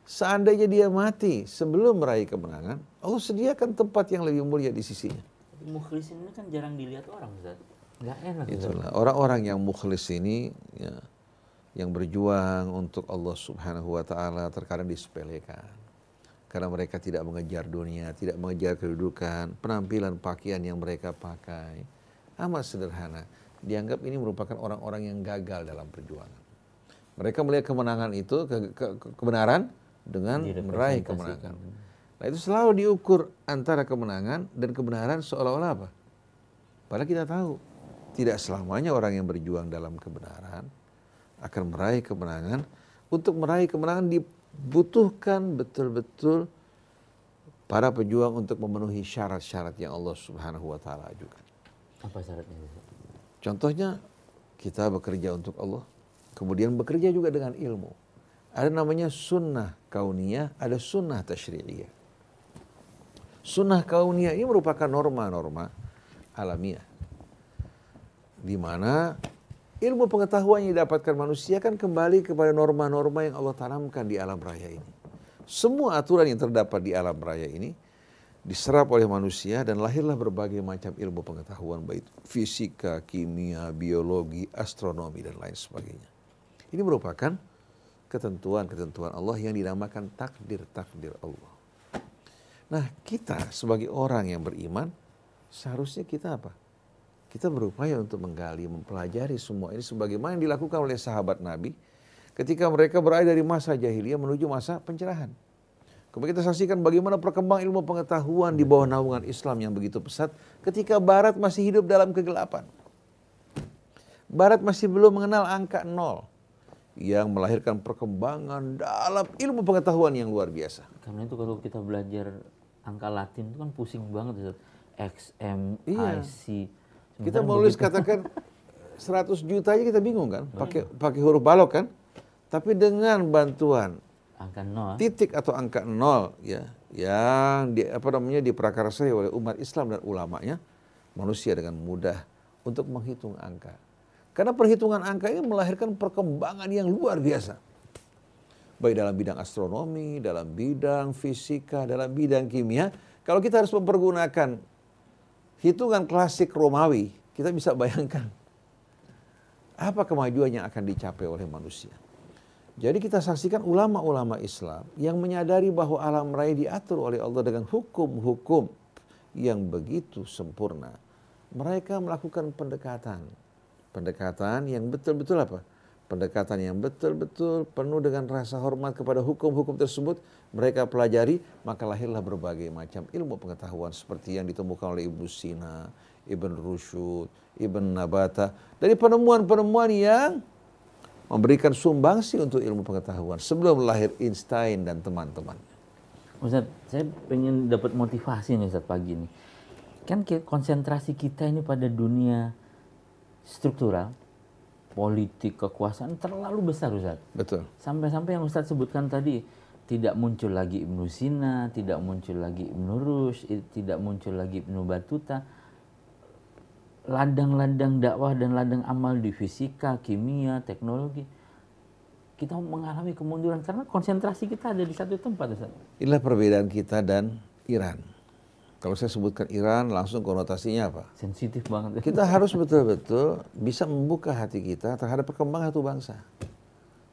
Seandainya dia mati sebelum meraih kemenangan, Allah sediakan tempat yang lebih mulia di sisinya. Mukhlis ini kan jarang dilihat orang, Ustaz. Nggak enak. Itulah orang-orang yang mukhlis ini, ya, yang berjuang untuk Allah Subhanahu wa taala terkadang disepelekan. Karena mereka tidak mengejar dunia, tidak mengejar kedudukan, penampilan pakaian yang mereka pakai amat sederhana. Dianggap ini merupakan orang-orang yang gagal dalam perjuangan. Mereka melihat kemenangan itu, kebenaran dengan meraih kemenangan. Nah itu selalu diukur antara kemenangan dan kebenaran seolah-olah apa? Padahal kita tahu tidak selamanya orang yang berjuang dalam kebenaran akan meraih kemenangan. Untuk meraih kemenangan dibutuhkan betul-betul para pejuang untuk memenuhi syarat-syarat yang Allah Subhanahu wa taala ajukan. Apa syaratnya? Contohnya kita bekerja untuk Allah, kemudian bekerja juga dengan ilmu. Ada namanya sunnah kauniyah, ada sunnah tasyri'iyah. Sunnah kauniyah ini merupakan norma-norma alamiah, di mana ilmu pengetahuan yang didapatkan manusia kan kembali kepada norma-norma yang Allah tanamkan di alam raya ini. Semua aturan yang terdapat di alam raya ini diserap oleh manusia dan lahirlah berbagai macam ilmu pengetahuan, baik fisika, kimia, biologi, astronomi dan lain sebagainya. Ini merupakan ketentuan-ketentuan Allah yang dinamakan takdir-takdir Allah. Nah, kita sebagai orang yang beriman seharusnya kita apa? Kita berupaya untuk menggali, mempelajari semua ini sebagaimana yang dilakukan oleh sahabat Nabi ketika mereka berada dari masa jahiliyah menuju masa pencerahan. Kemudian kita saksikan bagaimana perkembangan ilmu pengetahuan di bawah naungan Islam yang begitu pesat ketika Barat masih hidup dalam kegelapan. Barat masih belum mengenal angka 0 yang melahirkan perkembangan dalam ilmu pengetahuan yang luar biasa. Karena itu kalau kita belajar angka Latin itu kan pusing banget, Ustaz. X, M, Iya. I, C. Kita menulis katakan 100 juta aja kita bingung kan, pakai huruf balok kan. Tapi dengan bantuan angka 0, titik atau angka 0 ya, yang diprakarsai oleh umat Islam dan ulamanya, manusia dengan mudah untuk menghitung angka. Karena perhitungan angka ini melahirkan perkembangan yang luar biasa. Baik dalam bidang astronomi, dalam bidang fisika, dalam bidang kimia. Kalau kita harus mempergunakan hitungan klasik Romawi, kita bisa bayangkan apa kemajuan yang akan dicapai oleh manusia. Jadi kita saksikan ulama-ulama Islam yang menyadari bahwa alam raya diatur oleh Allah dengan hukum-hukum yang begitu sempurna. Mereka melakukan pendekatan yang betul-betul apa? Pendekatan yang betul-betul penuh dengan rasa hormat kepada hukum-hukum tersebut. Mereka pelajari, maka lahirlah berbagai macam ilmu pengetahuan seperti yang ditemukan oleh Ibnu Sina, Ibn Rushd, Ibn Nabata. Dari penemuan-penemuan yang memberikan sumbangsi untuk ilmu pengetahuan sebelum lahir Einstein dan teman-teman. Ustaz, saya pengen dapat motivasi nih Ustaz pagi ini. Kan konsentrasi kita ini pada dunia struktural, politik, kekuasaan terlalu besar, Ustaz. Betul. Sampai-sampai yang Ustaz sebutkan tadi, tidak muncul lagi Ibnu Sina, tidak muncul lagi Ibnu Rushd, tidak muncul lagi Ibnu Battuta. Ladang-ladang dakwah dan ladang amal di fisika, kimia, teknologi, kita mengalami kemunduran karena konsentrasi kita ada di satu tempat, Ustaz. Inilah perbedaan kita dan Iran. Kalau saya sebutkan Iran, langsung konotasinya apa? Sensitif banget. Kita harus betul-betul bisa membuka hati kita terhadap perkembangan satu bangsa.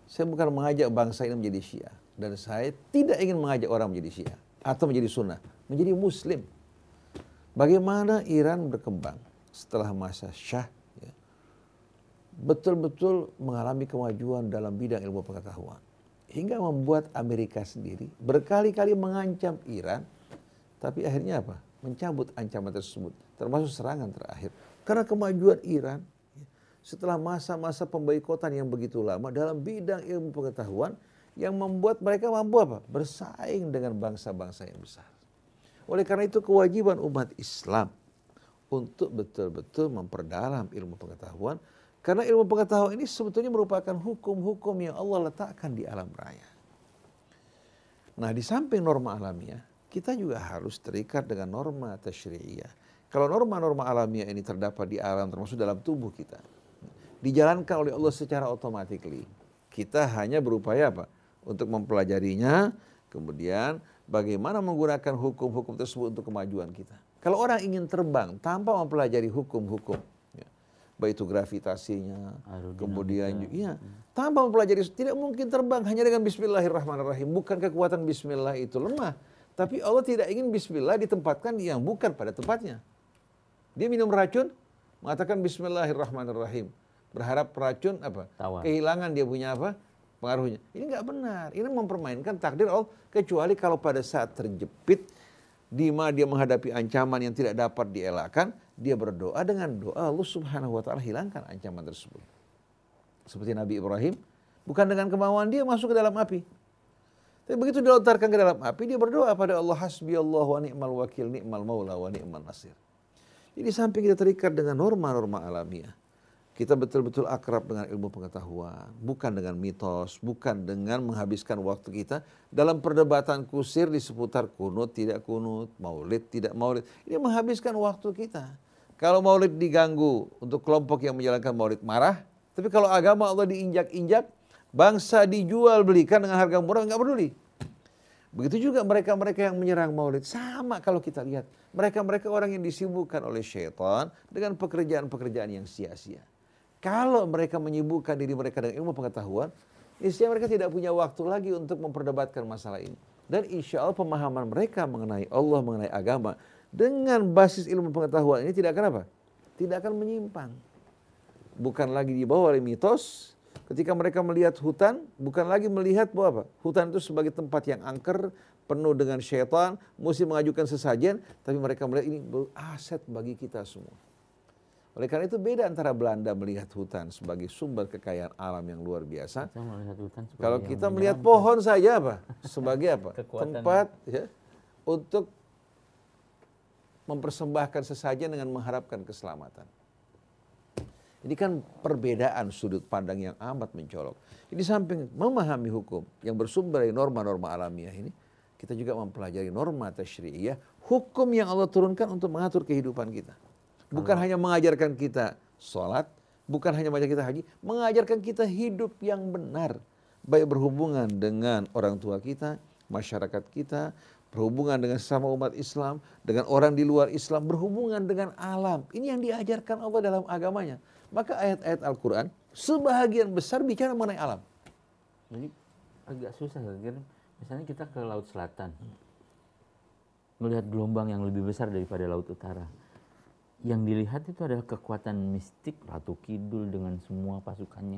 Saya bukan mengajak bangsa ini menjadi Syiah. Dan saya tidak ingin mengajak orang menjadi Syiah. Atau menjadi Sunnah. Menjadi Muslim. Bagaimana Iran berkembang setelah masa Syah. Ya. betul-betul mengalami kemajuan dalam bidang ilmu pengetahuan. Hingga membuat Amerika sendiri berkali-kali mengancam Iran, tapi akhirnya apa? Mencabut ancaman tersebut, termasuk serangan terakhir. Karena kemajuan Iran setelah masa-masa pemboikotan yang begitu lama dalam bidang ilmu pengetahuan yang membuat mereka mampu apa? Bersaing dengan bangsa-bangsa yang besar. Oleh karena itu kewajiban umat Islam untuk betul-betul memperdalam ilmu pengetahuan, karena ilmu pengetahuan ini sebetulnya merupakan hukum-hukum yang Allah letakkan di alam raya. Nah, di samping norma alamiah, kita juga harus terikat dengan norma tasyri'iyah. Kalau norma-norma alamiah ini terdapat di alam, termasuk dalam tubuh kita, dijalankan oleh Allah secara otomatis, kita hanya berupaya apa? Untuk mempelajarinya, kemudian bagaimana menggunakan hukum-hukum tersebut untuk kemajuan kita. Kalau orang ingin terbang tanpa mempelajari hukum-hukum, ya, baik itu gravitasinya, kemudian ya, tanpa mempelajari, tidak mungkin terbang hanya dengan bismillahirrahmanirrahim. Bukan kekuatan bismillah itu lemah, tapi Allah tidak ingin bismillah ditempatkan yang bukan pada tempatnya. Dia minum racun, mengatakan bismillahirrahmanirrahim, berharap racun apa? Kehilangan dia punya apa? Pengaruhnya. Ini nggak benar. Ini mempermainkan takdir Allah, kecuali kalau pada saat terjepit di mana dia menghadapi ancaman yang tidak dapat dielakkan, dia berdoa dengan doa Allah Subhanahu wa taala hilangkan ancaman tersebut. Seperti Nabi Ibrahim, bukan dengan kemauan dia masuk ke dalam api. Tapi begitu dilontarkan ke dalam api, dia berdoa pada Allah, hasbiyallahu wa ni'mal wakil, ni'mal maula wa ni'mal nasir. Jadi samping kita terikat dengan norma-norma alamiah, kita betul-betul akrab dengan ilmu pengetahuan, bukan dengan mitos, bukan dengan menghabiskan waktu kita dalam perdebatan kusir di seputar kunut, tidak kunut, maulid, tidak maulid. Ini menghabiskan waktu kita. Kalau maulid diganggu untuk kelompok yang menjalankan maulid marah, tapi kalau agama Allah diinjak-injak, bangsa dijual belikan dengan harga murah, nggak peduli. Begitu juga mereka-mereka yang menyerang maulid. Sama kalau kita lihat, mereka-mereka orang yang disibukkan oleh syaitan dengan pekerjaan-pekerjaan yang sia-sia. Kalau mereka menyibukkan diri mereka dengan ilmu pengetahuan, niscaya mereka tidak punya waktu lagi untuk memperdebatkan masalah ini. Dan insya Allah pemahaman mereka mengenai Allah, mengenai agama, dengan basis ilmu pengetahuan ini tidak akan apa? Tidak akan menyimpang. Bukan lagi dibawa oleh mitos. Ketika mereka melihat hutan, bukan lagi melihat bahwa apa? Hutan itu sebagai tempat yang angker, penuh dengan syaitan, mesti mengajukan sesajen, tapi mereka melihat ini aset bagi kita semua. Oleh karena itu beda antara Belanda melihat hutan sebagai sumber kekayaan alam yang luar biasa. Kalau kita melihat pohon saja apa? Sebagai apa? Tempat ya, untuk mempersembahkan sesajen dengan mengharapkan keselamatan. Ini kan perbedaan sudut pandang yang amat mencolok. Di samping memahami hukum yang bersumber dari norma-norma alamiah ini, kita juga mempelajari norma tasyri'iyah, hukum yang Allah turunkan untuk mengatur kehidupan kita. Bukan hanya mengajarkan kita sholat, bukan hanya mengajarkan kita haji, mengajarkan kita hidup yang benar. Baik berhubungan dengan orang tua kita, masyarakat kita, berhubungan dengan sesama umat Islam, dengan orang di luar Islam, berhubungan dengan alam. Ini yang diajarkan Allah dalam agamanya. Maka ayat-ayat Al-Quran sebahagian besar bicara mengenai alam. Jadi agak susah, misalnya kita ke Laut Selatan, melihat gelombang yang lebih besar daripada Laut Utara. Yang dilihat itu adalah kekuatan mistik Ratu Kidul dengan semua pasukannya.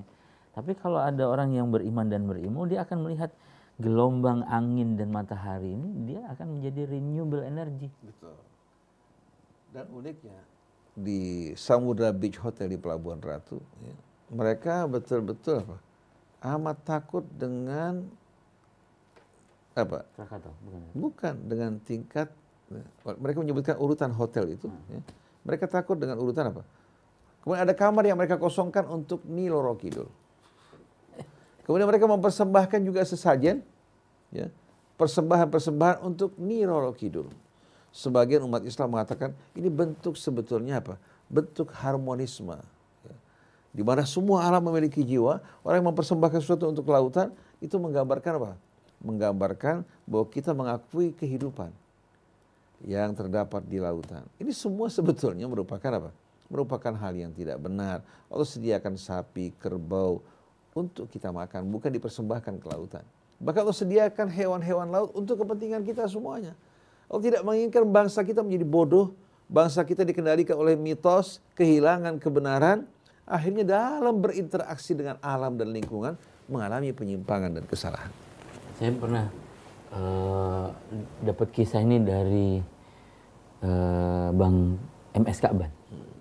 Tapi kalau ada orang yang beriman dan berilmu, dia akan melihat gelombang angin dan matahari ini, dia akan menjadi renewable energy. Betul. Dan uniknya, di Samudra Beach Hotel di Pelabuhan Ratu, ya, mereka betul-betul apa? Amat takut dengan apa? Krakatau, bukan dengan tingkat. Mereka menyebutkan urutan hotel itu. Ya. Mereka takut dengan urutan apa? Kemudian ada kamar yang mereka kosongkan untuk Nyi Roro Kidul. Kemudian mereka mempersembahkan juga sesajen, ya, persembahan-persembahan untuk Nyi Roro Kidul. Sebagian umat Islam mengatakan ini bentuk sebetulnya apa? Bentuk harmonisme. Ya. Di mana semua alam memiliki jiwa, orang yang mempersembahkan sesuatu untuk lautan, itu menggambarkan apa? Menggambarkan bahwa kita mengakui kehidupan yang terdapat di lautan. Ini semua sebetulnya merupakan apa? Merupakan hal yang tidak benar. Allah sediakan sapi, kerbau untuk kita makan, bukan dipersembahkan ke lautan. Bahkan Allah sediakan hewan-hewan laut untuk kepentingan kita semuanya. Allah tidak menginginkan bangsa kita menjadi bodoh, bangsa kita dikendalikan oleh mitos, kehilangan kebenaran, akhirnya dalam berinteraksi dengan alam dan lingkungan mengalami penyimpangan dan kesalahan. Saya pernah dapat kisah ini dari Bang MS Ka'ban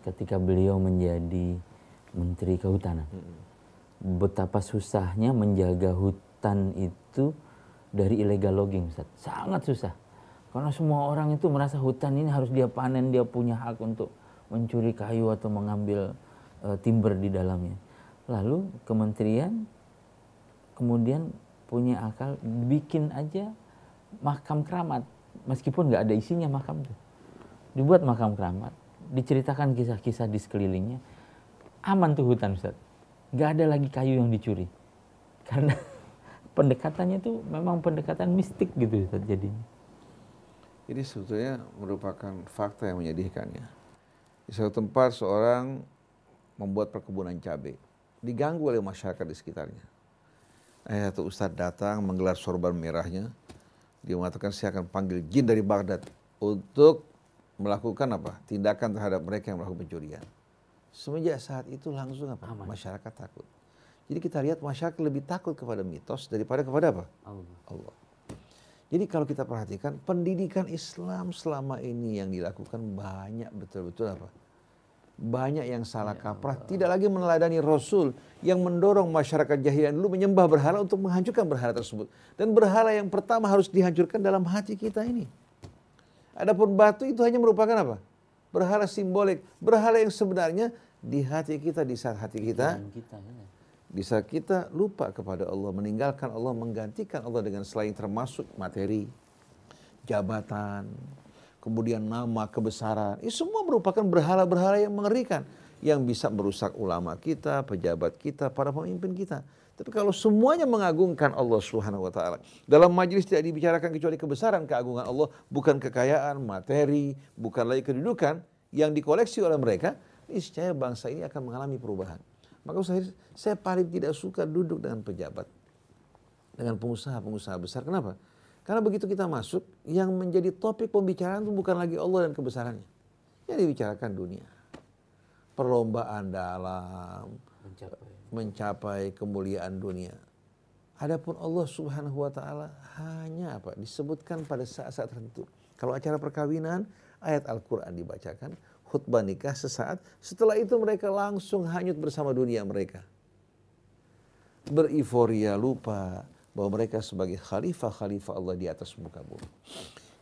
ketika beliau menjadi Menteri Kehutanan. Betapa susahnya menjaga hutan itu dari illegal logging, Ustaz. Sangat susah. Karena semua orang itu merasa hutan ini harus dia panen, dia punya hak untuk mencuri kayu atau mengambil timber di dalamnya. Lalu kementerian kemudian punya akal bikin aja makam keramat, meskipun nggak ada isinya makam itu. Dibuat makam keramat, diceritakan kisah-kisah di sekelilingnya. Aman tuh hutan, Ustaz. Nggak ada lagi kayu yang dicuri. Karena pendekatannya tuh memang pendekatan mistik gitu, Ustaz, jadinya. Ini sebetulnya merupakan fakta yang menyedihkan ya. Di suatu tempat seorang membuat perkebunan cabai, diganggu oleh masyarakat di sekitarnya. Satu ustadz datang menggelar sorban merahnya. Dia mengatakan saya akan panggil jin dari Baghdad untuk melakukan apa? Tindakan terhadap mereka yang melakukan pencurian. Semenjak saat itu langsung apa? Masyarakat takut. Jadi kita lihat masyarakat lebih takut kepada mitos daripada kepada apa? Allah. Jadi kalau kita perhatikan pendidikan Islam selama ini yang dilakukan banyak betul-betul apa? Banyak yang salah kaprah, tidak lagi meneladani Rasul yang mendorong masyarakat jahiliyah dulu menyembah berhala untuk menghancurkan berhala tersebut. Dan berhala yang pertama harus dihancurkan dalam hati kita ini. Adapun batu itu hanya merupakan apa? Berhala simbolik, berhala yang sebenarnya di hati kita, di saat hati kita. Di saat kita lupa kepada Allah, meninggalkan Allah, menggantikan Allah dengan selain termasuk materi, jabatan, kemudian nama, kebesaran. Ini semua merupakan berhala-berhala yang mengerikan. Yang bisa merusak ulama kita, pejabat kita, para pemimpin kita. Tapi kalau semuanya mengagungkan Allah Subhanahu wa ta'ala. Dalam majelis tidak dibicarakan kecuali kebesaran keagungan Allah. Bukan kekayaan, materi, bukan lagi kedudukan yang dikoleksi oleh mereka. Niscaya bangsa ini akan mengalami perubahan. Maka saya paling tidak suka duduk dengan pejabat, dengan pengusaha-pengusaha besar. Kenapa? Karena begitu kita masuk, yang menjadi topik pembicaraan itu bukan lagi Allah dan kebesarannya. Yang dibicarakan dunia. Perlombaan dalam mencapai kemuliaan dunia. Adapun Allah Subhanahu wa ta'ala hanya apa? Disebutkan pada saat-saat tertentu. Kalau acara perkawinan, ayat Al-Quran dibacakan. Khutbah nikah sesaat, setelah itu mereka langsung hanyut bersama dunia mereka. Beriforia, lupa bahwa mereka sebagai khalifah-khalifah Allah di atas muka bumi.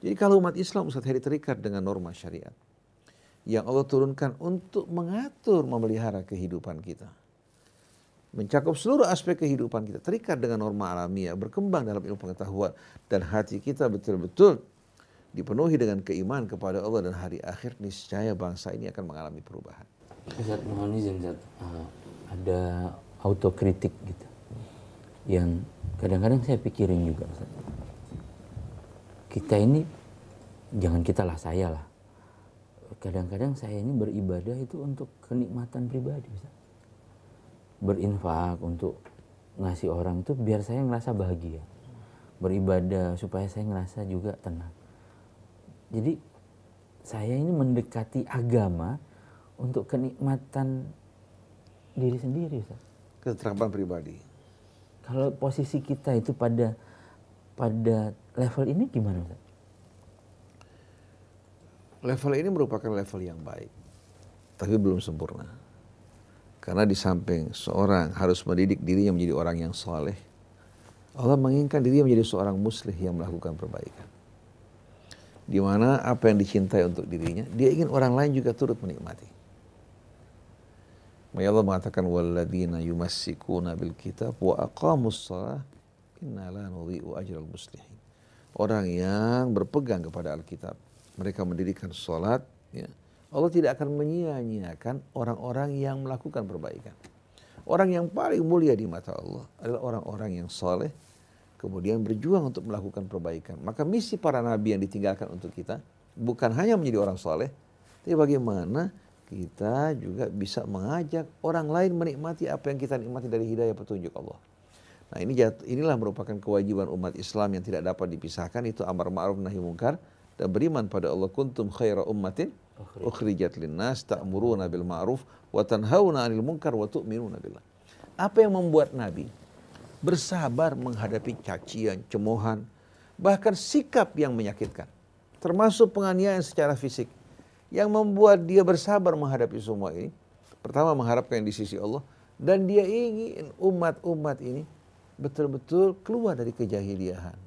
Jadi kalau umat Islam Ustaz Heri terikat dengan norma syariat yang Allah turunkan untuk mengatur, memelihara kehidupan kita. Mencakup seluruh aspek kehidupan kita, terikat dengan norma alamiah, berkembang dalam ilmu pengetahuan, dan hati kita betul-betul dipenuhi dengan keimanan kepada Allah dan hari akhir, niscaya bangsa ini akan mengalami perubahan. Ustaz, mohon izin, Ustaz, ada autokritik gitu, yang kadang-kadang saya pikirin juga, Ustaz. Kita ini, jangan kita lah, saya lah. Kadang-kadang saya ini beribadah itu untuk kenikmatan pribadi, Ustaz. Berinfak untuk ngasih orang itu biar saya ngerasa bahagia. Beribadah supaya saya ngerasa juga tenang. Jadi saya ini mendekati agama untuk kenikmatan diri sendiri, Ustaz. Keterapan pribadi. Kalau posisi kita itu pada level ini gimana, Ustaz? Level ini merupakan level yang baik, tapi belum sempurna. Karena di samping seorang harus mendidik dirinya menjadi orang yang saleh, Allah menginginkan dirinya menjadi seorang muslih yang melakukan perbaikan. Di mana apa yang dicintai untuk dirinya, dia ingin orang lain juga turut menikmati. Allah mengatakan walladzina yumassikuna bil kitab wa aqamus shalah inna la nudhi'u ajral muslihin. Orang yang berpegang kepada Alkitab, mereka mendirikan salat, ya. Allah tidak akan menyia-nyiakan orang-orang yang melakukan perbaikan. Orang yang paling mulia di mata Allah adalah orang-orang yang saleh, kemudian berjuang untuk melakukan perbaikan. Maka misi para nabi yang ditinggalkan untuk kita bukan hanya menjadi orang saleh, tapi bagaimana kita juga bisa mengajak orang lain menikmati apa yang kita nikmati dari hidayah petunjuk Allah. Nah, inilah merupakan kewajiban umat Islam yang tidak dapat dipisahkan, itu amar ma'ruf nahi munkar dan beriman pada Allah. Kuntum khaira ummatin Ukhrijat linnas ta'muruna bil ma'ruf wa tanhauna 'anil munkar wa tu'minuna billah. Apa yang membuat Nabi bersabar menghadapi cacian, cemoohan, bahkan sikap yang menyakitkan, termasuk penganiayaan secara fisik, yang membuat dia bersabar menghadapi semua ini? Pertama, mengharapkan yang di sisi Allah, dan dia ingin umat-umat ini betul-betul keluar dari kejahiliahan,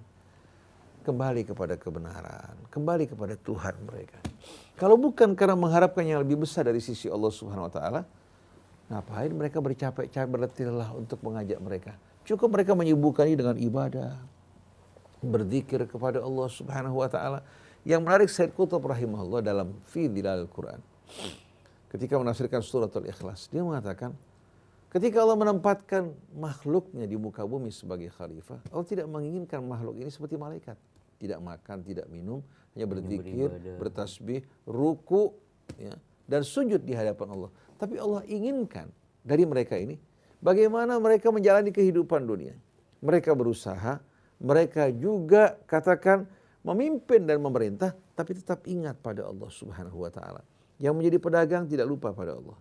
kembali kepada kebenaran, kembali kepada Tuhan mereka. Kalau bukan karena mengharapkan yang lebih besar dari sisi Allah Subhanahu wa taala, ngapain mereka bercapek-capek berletih lelah untuk mengajak mereka? Cukup mereka menyibukkan ini dengan ibadah, berzikir kepada Allah Subhanahu wa taala. Yang menarik, Said Qutb rahimahullah dalam Fi Dhilalil Quran, ketika menafsirkan surat Al-Ikhlas, dia mengatakan, ketika Allah menempatkan makhluknya di muka bumi sebagai khalifah, Allah tidak menginginkan makhluk ini seperti malaikat. Tidak makan, tidak minum, hanya berzikir, bertasbih, ruku, ya, dan sujud di hadapan Allah. Tapi Allah inginkan dari mereka ini, bagaimana mereka menjalani kehidupan dunia. Mereka berusaha, mereka juga katakan memimpin dan memerintah, tapi tetap ingat pada Allah Subhanahu wa taala. Yang menjadi pedagang tidak lupa pada Allah.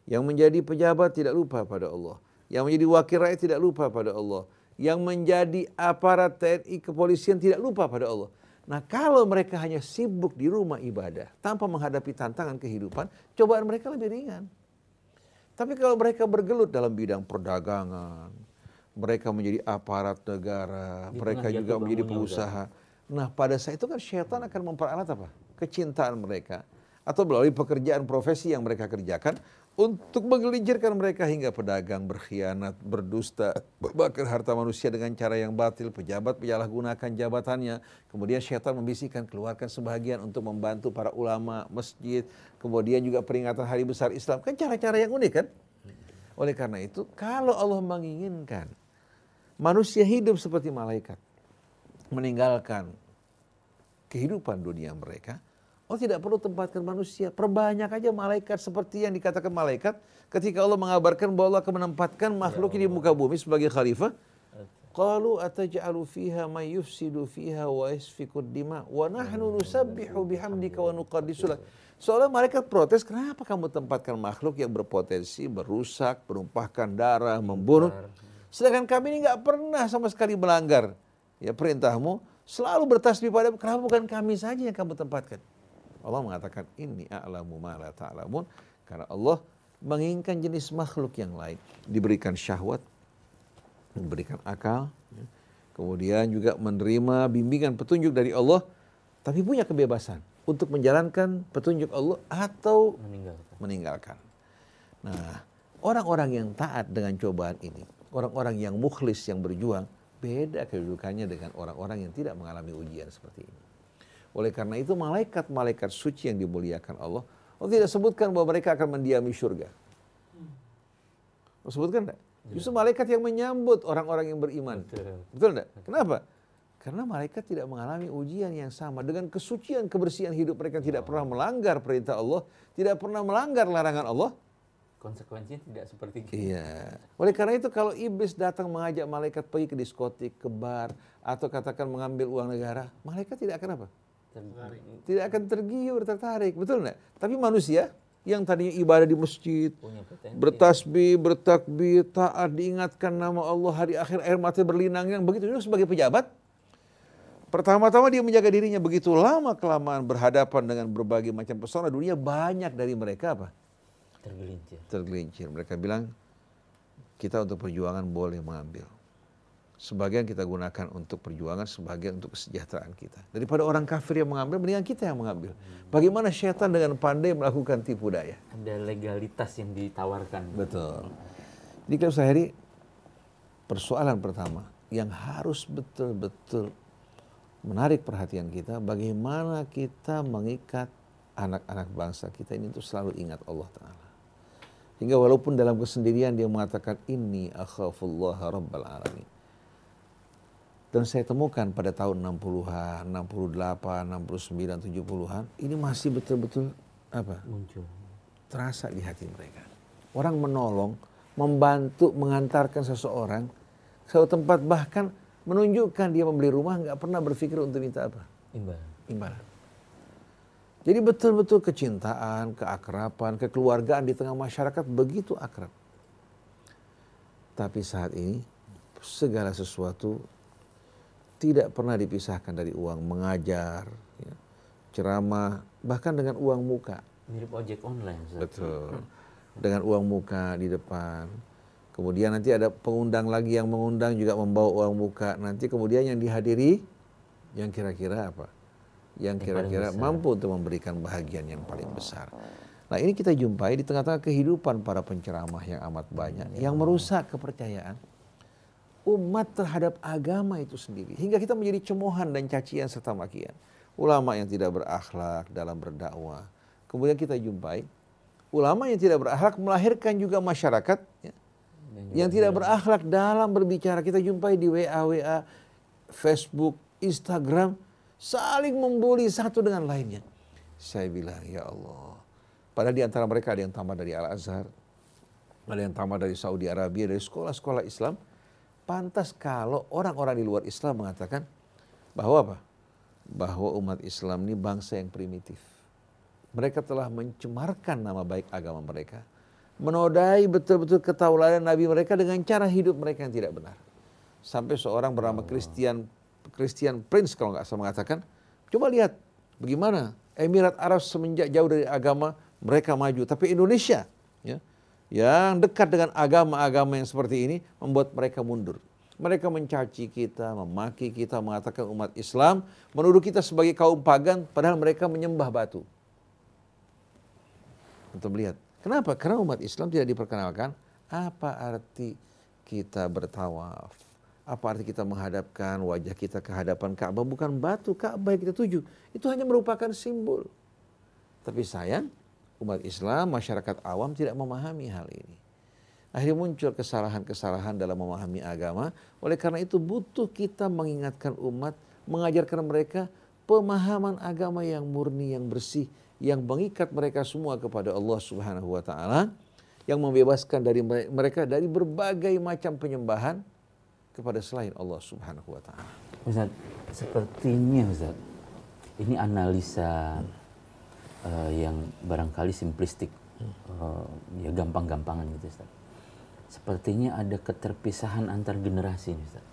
Yang menjadi pejabat tidak lupa pada Allah. Yang menjadi wakil rakyat tidak lupa pada Allah. Yang menjadi aparat TNI kepolisian tidak lupa pada Allah. Nah, kalau mereka hanya sibuk di rumah ibadah tanpa menghadapi tantangan kehidupan, cobaan mereka lebih ringan. Tapi kalau mereka bergelut dalam bidang perdagangan, mereka menjadi aparat negara, mereka juga menjadi pengusaha. Nah, pada saat itu kan syaitan akan memperalat apa? Kecintaan mereka, atau melalui pekerjaan profesi yang mereka kerjakan untuk menggelincirkan mereka hingga pedagang berkhianat, berdusta, membakar harta manusia dengan cara yang batil, pejabat menyalahgunakan jabatannya. Kemudian syaitan membisikkan, keluarkan sebahagian untuk membantu para ulama, masjid, kemudian juga peringatan hari besar Islam. Kan cara-cara yang unik kan? Oleh karena itu, kalau Allah menginginkan manusia hidup seperti malaikat, meninggalkan kehidupan dunia mereka, Allah tidak perlu tempatkan manusia. Perbanyak aja malaikat seperti yang dikatakan malaikat ketika Allah mengabarkan bahwa Allah akan menempatkan makhluk di muka bumi sebagai khalifah. Qalu ataj'alu fiha may yufsidu fiha wa yasfikud dima wa nahnu nusabbihu bihamdika wa nuqaddisu lak. Seolah malaikat protes, kenapa kamu tempatkan makhluk yang berpotensi merusak, menumpahkan darah, membunuh, sedangkan kami ini nggak pernah sama sekali melanggar ya perintahmu, selalu bertasbih padamu, kenapa bukan kami saja yang kamu tempatkan? Allah mengatakan, inni a'lamu ma la ta'lamun, karena Allah menginginkan jenis makhluk yang lain diberikan syahwat, diberikan akal, kemudian juga menerima bimbingan petunjuk dari Allah, tapi punya kebebasan untuk menjalankan petunjuk Allah atau meninggalkan. Nah, orang-orang yang taat dengan cobaan ini, orang-orang yang mukhlis, yang berjuang, beda kedudukannya dengan orang-orang yang tidak mengalami ujian seperti ini. Oleh karena itu malaikat-malaikat suci yang dimuliakan Allah, Allah tidak sebutkan bahwa mereka akan mendiami surga. Allah sebutkan enggak? Justru malaikat yang menyambut orang-orang yang beriman. Betul enggak? Kenapa? Karena malaikat tidak mengalami ujian yang sama. Dengan kesucian, kebersihan hidup mereka, tidak pernah melanggar perintah Allah, tidak pernah melanggar larangan Allah. Konsekuensinya tidak seperti itu. Iya. Oleh karena itu kalau iblis datang mengajak malaikat pergi ke diskotik, ke bar, atau katakan mengambil uang negara, malaikat tidak akan apa? Tidak akan tergiur, tertarik, betul enggak? Tapi manusia yang tadinya ibadah di masjid, bertasbih, bertakbir, taat, diingatkan nama Allah, hari akhir air mata berlinang, yang begitu juga sebagai pejabat. Pertama-tama dia menjaga dirinya, begitu lama kelamaan berhadapan dengan berbagai macam pesona dunia, banyak dari mereka apa? Tergelincir. Mereka bilang, kita untuk perjuangan boleh mengambil. Sebagian kita gunakan untuk perjuangan, sebagian untuk kesejahteraan kita. Daripada orang kafir yang mengambil, mendingan kita yang mengambil. Bagaimana syaitan dengan pandai melakukan tipu daya. Ada legalitas yang ditawarkan. Betul. Jadi kalau sehari, persoalan pertama yang harus betul-betul menarik perhatian kita, bagaimana kita mengikat anak-anak bangsa kita ini untuk selalu ingat Allah Ta'ala. Hingga walaupun dalam kesendirian dia mengatakan, inni akhafullah rabbal alamin. Dan saya temukan pada tahun 60-an, 68, 69, 70-an, ini masih betul-betul apa? Muncul. Terasa di hati mereka. Orang menolong, membantu, mengantarkan seseorang ke suatu tempat, bahkan menunjukkan dia membeli rumah, nggak pernah berpikir untuk minta apa? Imbalan. Imbalan. Jadi betul-betul kecintaan, keakraban, kekeluargaan di tengah masyarakat begitu akrab. Tapi saat ini segala sesuatu tidak pernah dipisahkan dari uang. Mengajar, ya, ceramah, bahkan dengan uang muka. Mirip ojek online. Ustaz. Betul. Dengan uang muka di depan. Kemudian nanti ada pengundang lagi yang mengundang juga membawa uang muka. Nanti kemudian yang dihadiri yang kira-kira apa? Yang kira-kira mampu untuk memberikan bahagian yang paling besar. Nah, ini kita jumpai di tengah-tengah kehidupan para penceramah yang amat banyak, yang merusak kepercayaan umat terhadap agama itu sendiri. Hingga kita menjadi cemoohan dan cacian serta makian. Ulama yang tidak berakhlak dalam berdakwah. Kemudian kita jumpai ulama yang tidak berakhlak melahirkan juga masyarakat ya, yang tidak berakhlak dalam berbicara. Kita jumpai di WA, Facebook, Instagram, saling membuli satu dengan lainnya. Saya bilang, ya Allah. Padahal di antara mereka ada yang tamat dari Al-Azhar, ada yang tamat dari Saudi Arabia, dari sekolah-sekolah Islam. Pantas kalau orang-orang di luar Islam mengatakan bahwa apa? Bahwa umat Islam ini bangsa yang primitif. Mereka telah mencemarkan nama baik agama mereka. Menodai betul-betul ketauladan Nabi mereka dengan cara hidup mereka yang tidak benar. Sampai seorang bernama Christian Prince kalau nggak salah mengatakan, coba lihat bagaimana Emirat Arab semenjak jauh dari agama mereka maju. Tapi Indonesia ya, yang dekat dengan agama-agama yang seperti ini membuat mereka mundur. Mereka mencaci kita, memaki kita, mengatakan umat Islam, menuduh kita sebagai kaum pagan, padahal mereka menyembah batu. Untuk melihat, kenapa? Karena umat Islam tidak diperkenalkan apa arti kita bertawaf. Apa arti kita menghadapkan wajah kita ke hadapan Ka'bah, bukan batu Ka'bah yang kita tuju. Itu hanya merupakan simbol. Tapi sayang, umat Islam, masyarakat awam tidak memahami hal ini. Akhirnya muncul kesalahan-kesalahan dalam memahami agama. Oleh karena itu butuh kita mengingatkan umat, mengajarkan mereka pemahaman agama yang murni, yang bersih, yang mengikat mereka semua kepada Allah Subhanahu wa taala, yang membebaskan dari mereka dari berbagai macam penyembahan kepada selain Allah Subhanahu wa taala. Ustaz, sepertinya Ustaz, ini analisa yang barangkali simplistik, ya gampang-gampangan gitu Ustaz. Sepertinya ada keterpisahan antar generasi Ustaz.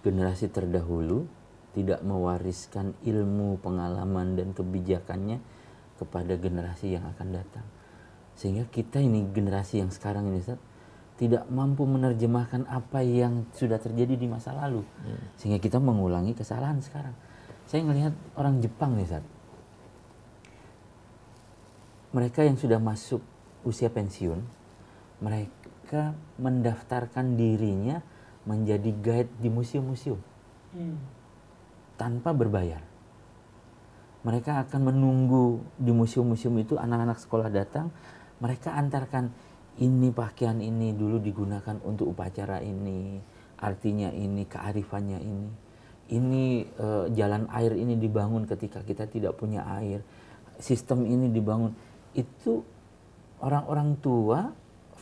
Generasi terdahulu tidak mewariskan ilmu, pengalaman dan kebijakannya kepada generasi yang akan datang. Sehingga kita ini generasi yang sekarang ini Ustaz, tidak mampu menerjemahkan apa yang sudah terjadi di masa lalu. Sehingga kita mengulangi kesalahan sekarang. Saya melihat orang Jepang nih Ustaz. Mereka yang sudah masuk usia pensiun, mereka mendaftarkan dirinya menjadi guide di museum-museum. Tanpa berbayar. Mereka akan menunggu di museum-museum itu, anak-anak sekolah datang, mereka antarkan, ini pakaian ini dulu digunakan untuk upacara ini, artinya ini, kearifannya ini jalan air ini dibangun ketika kita tidak punya air, sistem ini dibangun. Itu orang-orang tua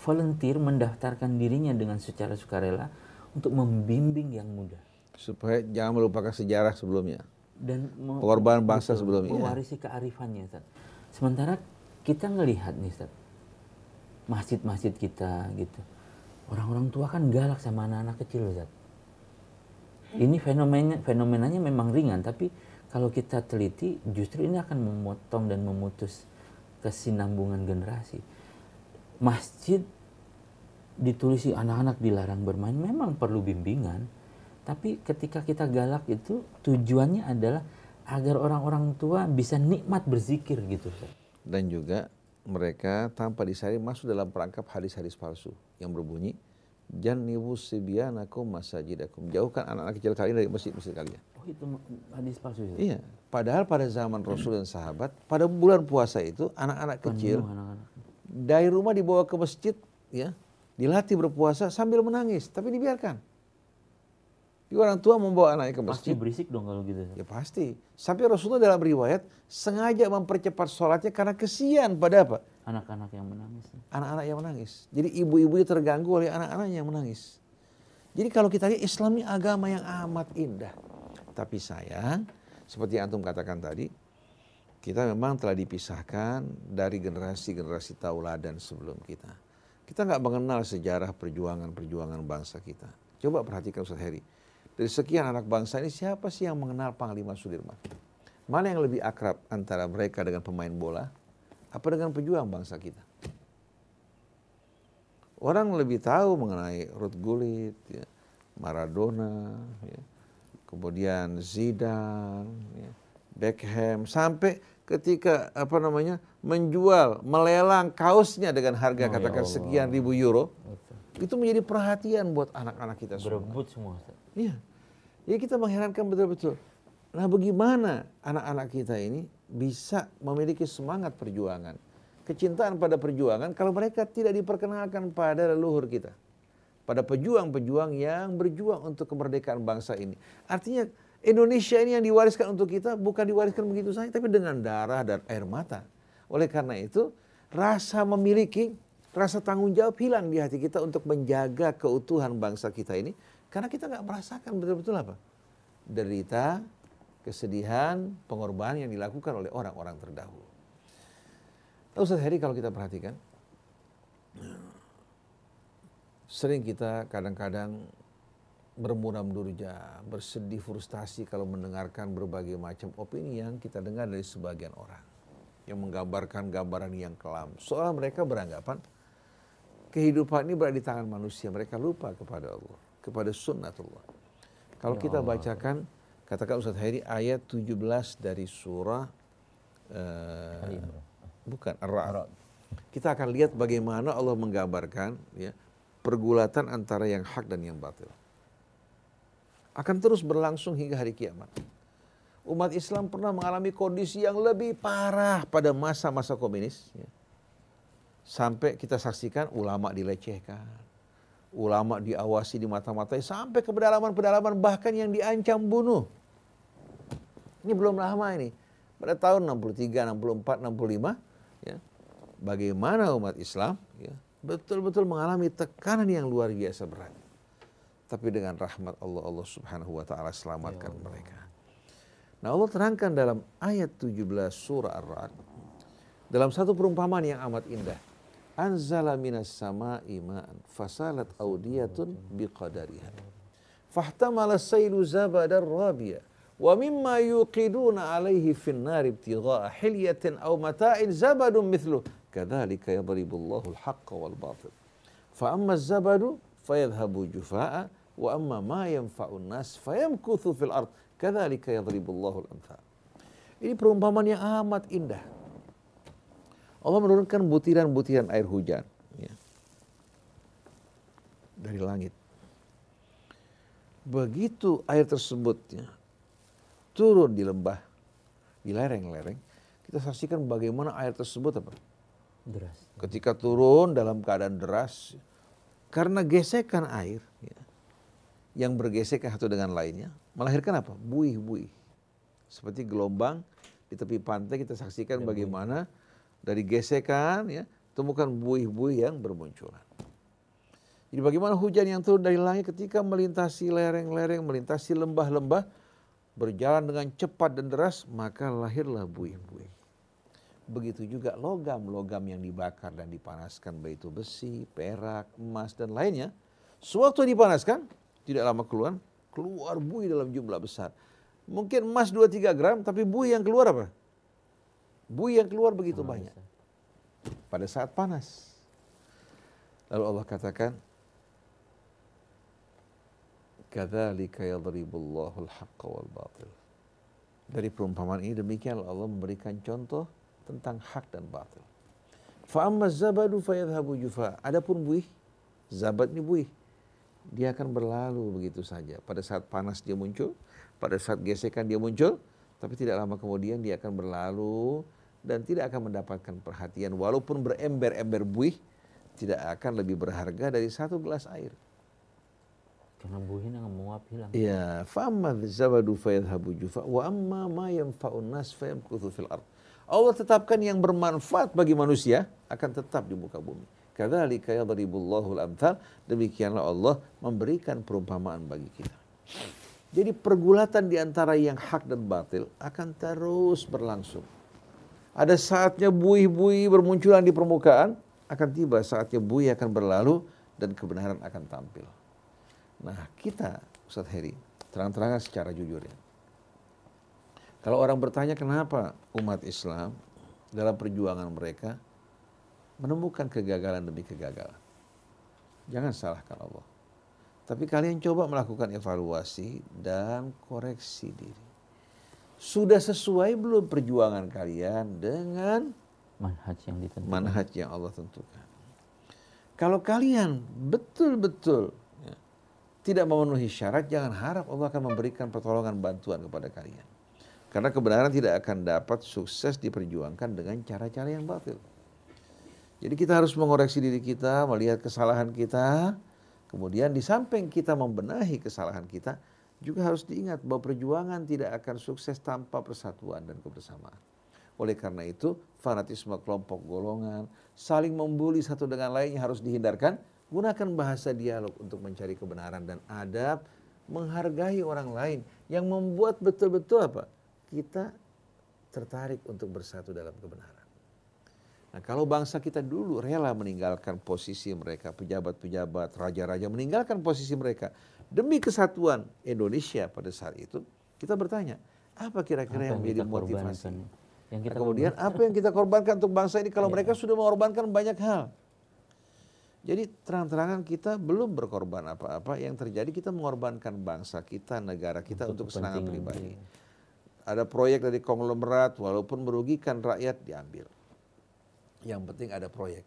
volunteer mendaftarkan dirinya dengan secara sukarela untuk membimbing yang muda. Supaya jangan melupakan sejarah sebelumnya. Dan pengorbanan bangsa sebelumnya. Mewarisi kearifannya Ustaz. Sementara kita ngelihat nih Ustaz, masjid-masjid kita gitu. Orang-orang tua kan galak sama anak-anak kecil Ustaz. Ini fenomenanya memang ringan, tapi kalau kita teliti justru ini akan memotong dan memutus kesinambungan generasi. Masjid ditulisi anak-anak dilarang bermain, memang perlu bimbingan. Tapi ketika kita galak itu tujuannya adalah agar orang-orang tua bisa nikmat berzikir gitu Ustaz. Dan juga mereka tanpa disadari masuk dalam perangkap hadis-hadis palsu yang berbunyi jannibu sibyanakum masajidakum, jauhkan anak-anak kecil kalian dari masjid-masjid kalian. Oh, itu hadis palsu itu? Iya, padahal pada zaman Rasul dan sahabat pada bulan puasa itu anak-anak kecil dari rumah dibawa ke masjid ya, dilatih berpuasa sambil menangis, tapi dibiarkan. Orang tua membawa anaknya ke masjid. Pasti berisik dong kalau gitu. Ya pasti. Sampai Rasulullah dalam riwayat sengaja mempercepat sholatnya karena kesian pada apa? Anak-anak yang menangis. Anak-anak yang menangis. Jadi ibu-ibunya terganggu oleh anak-anaknya yang menangis. Jadi kalau kita lihat Islam ini agama yang amat indah. Tapi sayang, seperti yang antum katakan tadi, kita memang telah dipisahkan dari generasi-generasi tauladan sebelum kita. Kita nggak mengenal sejarah perjuangan bangsa kita. Coba perhatikan Ustaz Heri. Dari sekian anak bangsa ini siapa sih yang mengenal Panglima Sudirman? Mana yang lebih akrab antara mereka dengan pemain bola? Apa dengan pejuang bangsa kita? Orang lebih tahu mengenai Ruth Gullit, ya, Maradona, ya, kemudian Zidane, ya, Beckham, sampai ketika menjual, melelang kaosnya dengan harga katakan sekian ribu euro, itu menjadi perhatian buat anak-anak kita semua. Berebut semua. Iya. Jadi kita mengherankan betul-betul. Nah, bagaimana anak-anak kita ini bisa memiliki semangat perjuangan, kecintaan pada perjuangan kalau mereka tidak diperkenalkan pada leluhur kita, pada pejuang-pejuang yang berjuang untuk kemerdekaan bangsa ini. Artinya Indonesia ini yang diwariskan untuk kita bukan diwariskan begitu saja, tapi dengan darah dan air mata. Oleh karena itu, rasa memiliki, rasa tanggung jawab hilang di hati kita untuk menjaga keutuhan bangsa kita ini, karena kita nggak merasakan betul-betul apa? Derita, kesedihan, pengorbanan yang dilakukan oleh orang-orang terdahulu. Ustaz Heri, kalau kita perhatikan, sering kita kadang-kadang bermuram durja, bersedih, frustasi kalau mendengarkan berbagai macam opini yang kita dengar dari sebagian orang yang menggambarkan gambaran yang kelam. Soal mereka beranggapan kehidupan ini berada di tangan manusia, mereka lupa kepada Allah, kepada sunnatullah. Kalau kita bacakan, katakan Ustaz Heri, ayat 17 dari surah Ar-Ra'd. Kita akan lihat bagaimana Allah menggambarkan, ya, pergulatan antara yang hak dan yang batil. Akan terus berlangsung hingga hari kiamat. Umat Islam pernah mengalami kondisi yang lebih parah pada masa-masa komunis. Ya. Sampai kita saksikan ulama dilecehkan, ulama diawasi, dimata-matai, sampai ke pedalaman-pedalaman bahkan yang diancam bunuh. Ini belum lama ini. Pada tahun 63, 64, 65, ya, bagaimana umat Islam, ya, betul-betul mengalami tekanan yang luar biasa berat. Tapi dengan rahmat Allah, Allah subhanahu wa ta'ala selamatkan mereka. Nah, Allah terangkan dalam ayat 17 surah Ar-Ra'd, dalam satu perumpamaan yang amat indah. Anzala minas sama'i ma'an fasalat awdiyatun biqadariha. Fahtamala saylu zabadar rabia. Wa mimma yuqiduna alaihi finnari ibtigha'a hilyatin aw mata'in zabadun mithluh. Kadzalika yadribullahu al-haqqa wal batil. Fa amma az-zabadu fayadhhabu jufaa'a wa amma ma yanfa'un nas fayamkuthu fil ard. Kadzalika yadribullahu al-amthal. Ini perumpamaan yang amat indah. Allah menurunkan butiran-butiran air hujan, ya, dari langit. Begitu air tersebut, ya, turun di lembah, di lereng-lereng, kita saksikan bagaimana air tersebut apa? Deras. Ketika turun dalam keadaan deras, karena gesekan air, ya, yang bergesekan satu dengan lainnya, melahirkan apa? Buih-buih. Seperti gelombang di tepi pantai, kita saksikan bagaimana dari gesekan, ya, temukan buih-buih yang bermunculan. Jadi bagaimana hujan yang turun dari langit ketika melintasi lereng-lereng, melintasi lembah-lembah, berjalan dengan cepat dan deras, maka lahirlah buih-buih. Begitu juga logam-logam yang dibakar dan dipanaskan, baik itu besi, perak, emas, dan lainnya. Sewaktu dipanaskan, tidak lama keluar buih dalam jumlah besar. Mungkin emas 2-3 gram, tapi buih yang keluar apa? Buih yang keluar begitu banyak pada saat panas. Lalu Allah katakan, kadzalika yadribullahu al-haqqa wal batil. Dari perumpamaan ini demikian Allah memberikan contoh tentang hak dan batil. Fa amma zabadu fayadhhabu jufa. Adapun buih, zabat ini buih, dia akan berlalu begitu saja. Pada saat panas dia muncul, pada saat gesekan dia muncul, tapi tidak lama kemudian dia akan berlalu dan tidak akan mendapatkan perhatian. Walaupun berember-ember buih, tidak akan lebih berharga dari satu gelas air. Karena buihnya menguap hilang. Ya, fa'amma zabadu fayadhhabu jufa wa amma ma yanfa'un nas fayamkuthu fil ard. Allah tetapkan yang bermanfaat bagi manusia akan tetap di muka bumi. Kadzalika yadribullahu al-amthal. Demikianlah Allah memberikan perumpamaan bagi kita. Jadi pergulatan di antara yang hak dan batil akan terus berlangsung. Ada saatnya buih-buih bermunculan di permukaan, akan tiba saatnya buih akan berlalu dan kebenaran akan tampil. Nah kita, Ustadz Heri, terang-terangan secara jujur ya. Kalau orang bertanya kenapa umat Islam dalam perjuangan mereka menemukan kegagalan demi kegagalan. Jangan salahkan Allah. Tapi kalian coba melakukan evaluasi dan koreksi diri. Sudah sesuai belum perjuangan kalian dengan manhaj yang Allah tentukan? Kalau kalian betul-betul tidak memenuhi syarat, jangan harap Allah akan memberikan pertolongan bantuan kepada kalian. Karena kebenaran tidak akan dapat sukses diperjuangkan dengan cara-cara yang batil. Jadi kita harus mengoreksi diri kita, melihat kesalahan kita. Kemudian di samping kita membenahi kesalahan kita, juga harus diingat bahwa perjuangan tidak akan sukses tanpa persatuan dan kebersamaan. Oleh karena itu, fanatisme kelompok golongan, saling membuli satu dengan lainnya harus dihindarkan. Gunakan bahasa dialog untuk mencari kebenaran dan adab, menghargai orang lain yang membuat betul-betul apa? Kita tertarik untuk bersatu dalam kebenaran. Nah, kalau bangsa kita dulu rela meninggalkan posisi mereka, pejabat-pejabat, raja-raja meninggalkan posisi mereka demi kesatuan Indonesia pada saat itu, kita bertanya, apa kira-kira yang menjadi motivasi? Kemudian apa yang kita korbankan untuk bangsa ini kalau mereka sudah mengorbankan banyak hal? Jadi terang-terangan kita belum berkorban apa-apa, yang terjadi kita mengorbankan bangsa kita, negara kita untuk kesenangan pribadi. Ada proyek dari konglomerat walaupun merugikan rakyat diambil. Yang penting ada proyek.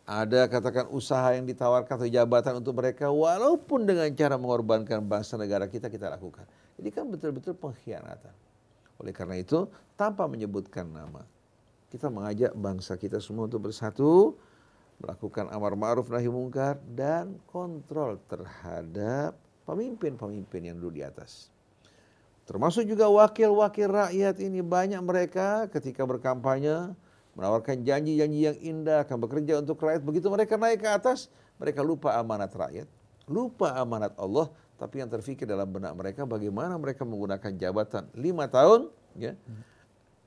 Ada katakan usaha yang ditawarkan atau jabatan untuk mereka walaupun dengan cara mengorbankan bangsa negara kita lakukan. Ini kan betul-betul pengkhianatan. Oleh karena itu tanpa menyebutkan nama, kita mengajak bangsa kita semua untuk bersatu, melakukan amar ma'ruf nahi mungkar dan kontrol terhadap pemimpin-pemimpin yang duduk di atas. Termasuk juga wakil-wakil rakyat ini, banyak mereka ketika berkampanye menawarkan janji-janji yang indah, akan bekerja untuk rakyat. Begitu mereka naik ke atas, mereka lupa amanat rakyat, lupa amanat Allah. Tapi yang terfikir dalam benak mereka bagaimana mereka menggunakan jabatan 5 tahun ya,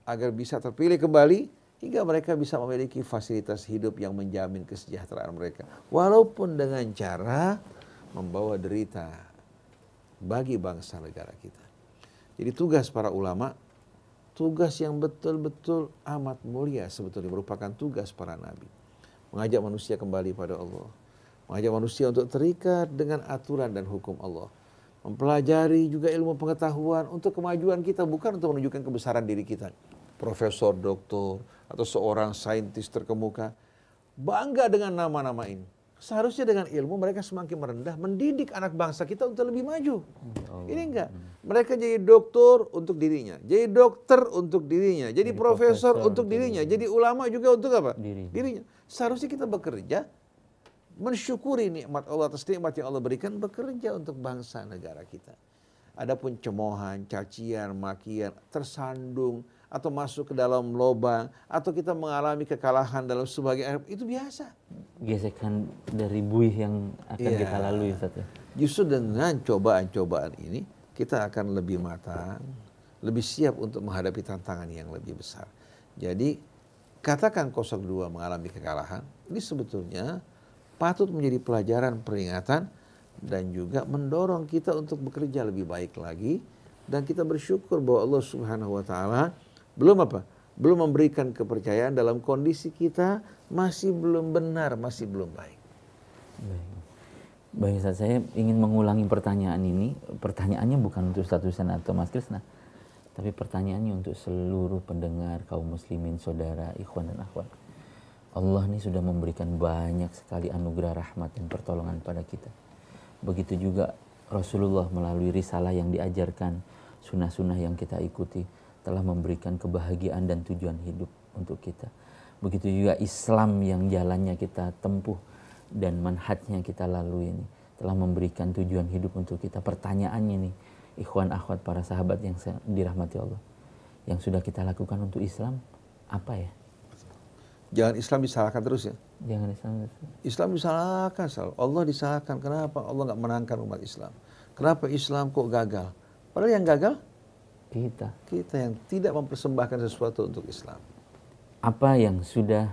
agar bisa terpilih kembali, hingga mereka bisa memiliki fasilitas hidup yang menjamin kesejahteraan mereka. Walaupun dengan cara membawa derita bagi bangsa negara kita. Jadi tugas para ulama, tugas yang betul-betul amat mulia sebetulnya, merupakan tugas para nabi. Mengajak manusia kembali pada Allah. Mengajak manusia untuk terikat dengan aturan dan hukum Allah. Mempelajari juga ilmu pengetahuan untuk kemajuan kita, bukan untuk menunjukkan kebesaran diri kita. Profesor, doktor, atau seorang saintis terkemuka, bangga dengan nama-nama ini. Seharusnya dengan ilmu mereka semakin merendah, mendidik anak bangsa kita untuk lebih maju. Ini enggak. Mereka jadi doktor untuk dirinya, jadi dokter untuk dirinya, jadi profesor untuk dirinya, jadi ulama juga untuk apa? Dirinya. Seharusnya kita bekerja, mensyukuri nikmat Allah atas nikmat yang Allah berikan, bekerja untuk bangsa negara kita. Adapun cemoohan, cacian, makian, tersandung, atau masuk ke dalam lubang, atau kita mengalami kekalahan dalam sebagian, itu biasa. Gesekan dari buih yang akan kita lalui, Ustaz. Justru dengan cobaan-cobaan ini, kita akan lebih matang, lebih siap untuk menghadapi tantangan yang lebih besar. Jadi, katakan 02 mengalami kekalahan, ini sebetulnya patut menjadi pelajaran peringatan dan juga mendorong kita untuk bekerja lebih baik lagi, dan kita bersyukur bahwa Allah Subhanahu wa taala belum memberikan kepercayaan dalam kondisi kita masih belum benar, masih belum baik. Baik, Ustaz, saya ingin mengulangi pertanyaan ini. Pertanyaannya bukan untuk Ustaz Husain atau Mas Krisna, tapi pertanyaannya untuk seluruh pendengar, kaum muslimin, saudara, ikhwan dan akhwat. Allah ini sudah memberikan banyak sekali anugerah rahmat dan pertolongan pada kita. Begitu juga Rasulullah melalui risalah yang diajarkan, sunnah-sunnah yang kita ikuti, telah memberikan kebahagiaan dan tujuan hidup untuk kita. Begitu juga Islam yang jalannya kita tempuh dan manhajnya kita lalui ini telah memberikan tujuan hidup untuk kita. Pertanyaannya nih, ikhwan akhwat para sahabat yang dirahmati Allah, yang sudah kita lakukan untuk Islam apa ya? Jangan Islam disalahkan terus ya. Jangan Islam disalahkan selalu. Allah disalahkan. Kenapa Allah nggak menangkan umat Islam? Kenapa Islam kok gagal? Padahal yang gagal kita yang tidak mempersembahkan sesuatu untuk Islam. apa yang sudah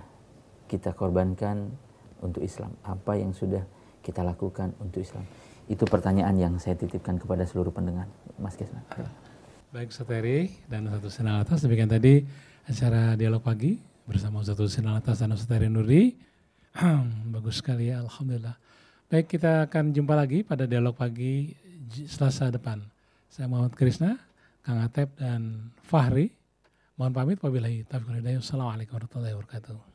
kita korbankan untuk Islam, apa yang sudah kita lakukan untuk Islam. Itu pertanyaan yang saya titipkan kepada seluruh pendengar, Mas Kesna. Baik Ustaz Heri dan Ustaz Husain Alatas, demikian tadi acara Dialog Pagi bersama Ustaz Husain Alatas dan Ustaz Heri Nuri. Bagus sekali ya, Alhamdulillah. Baik, kita akan jumpa lagi pada Dialog Pagi Selasa depan. Saya Muhammad Krisna, Kang Atep dan Fahri. Mohon pamit, wabillahi taufiq wal hidayah. Wassalamualaikum warahmatullahi wabarakatuh.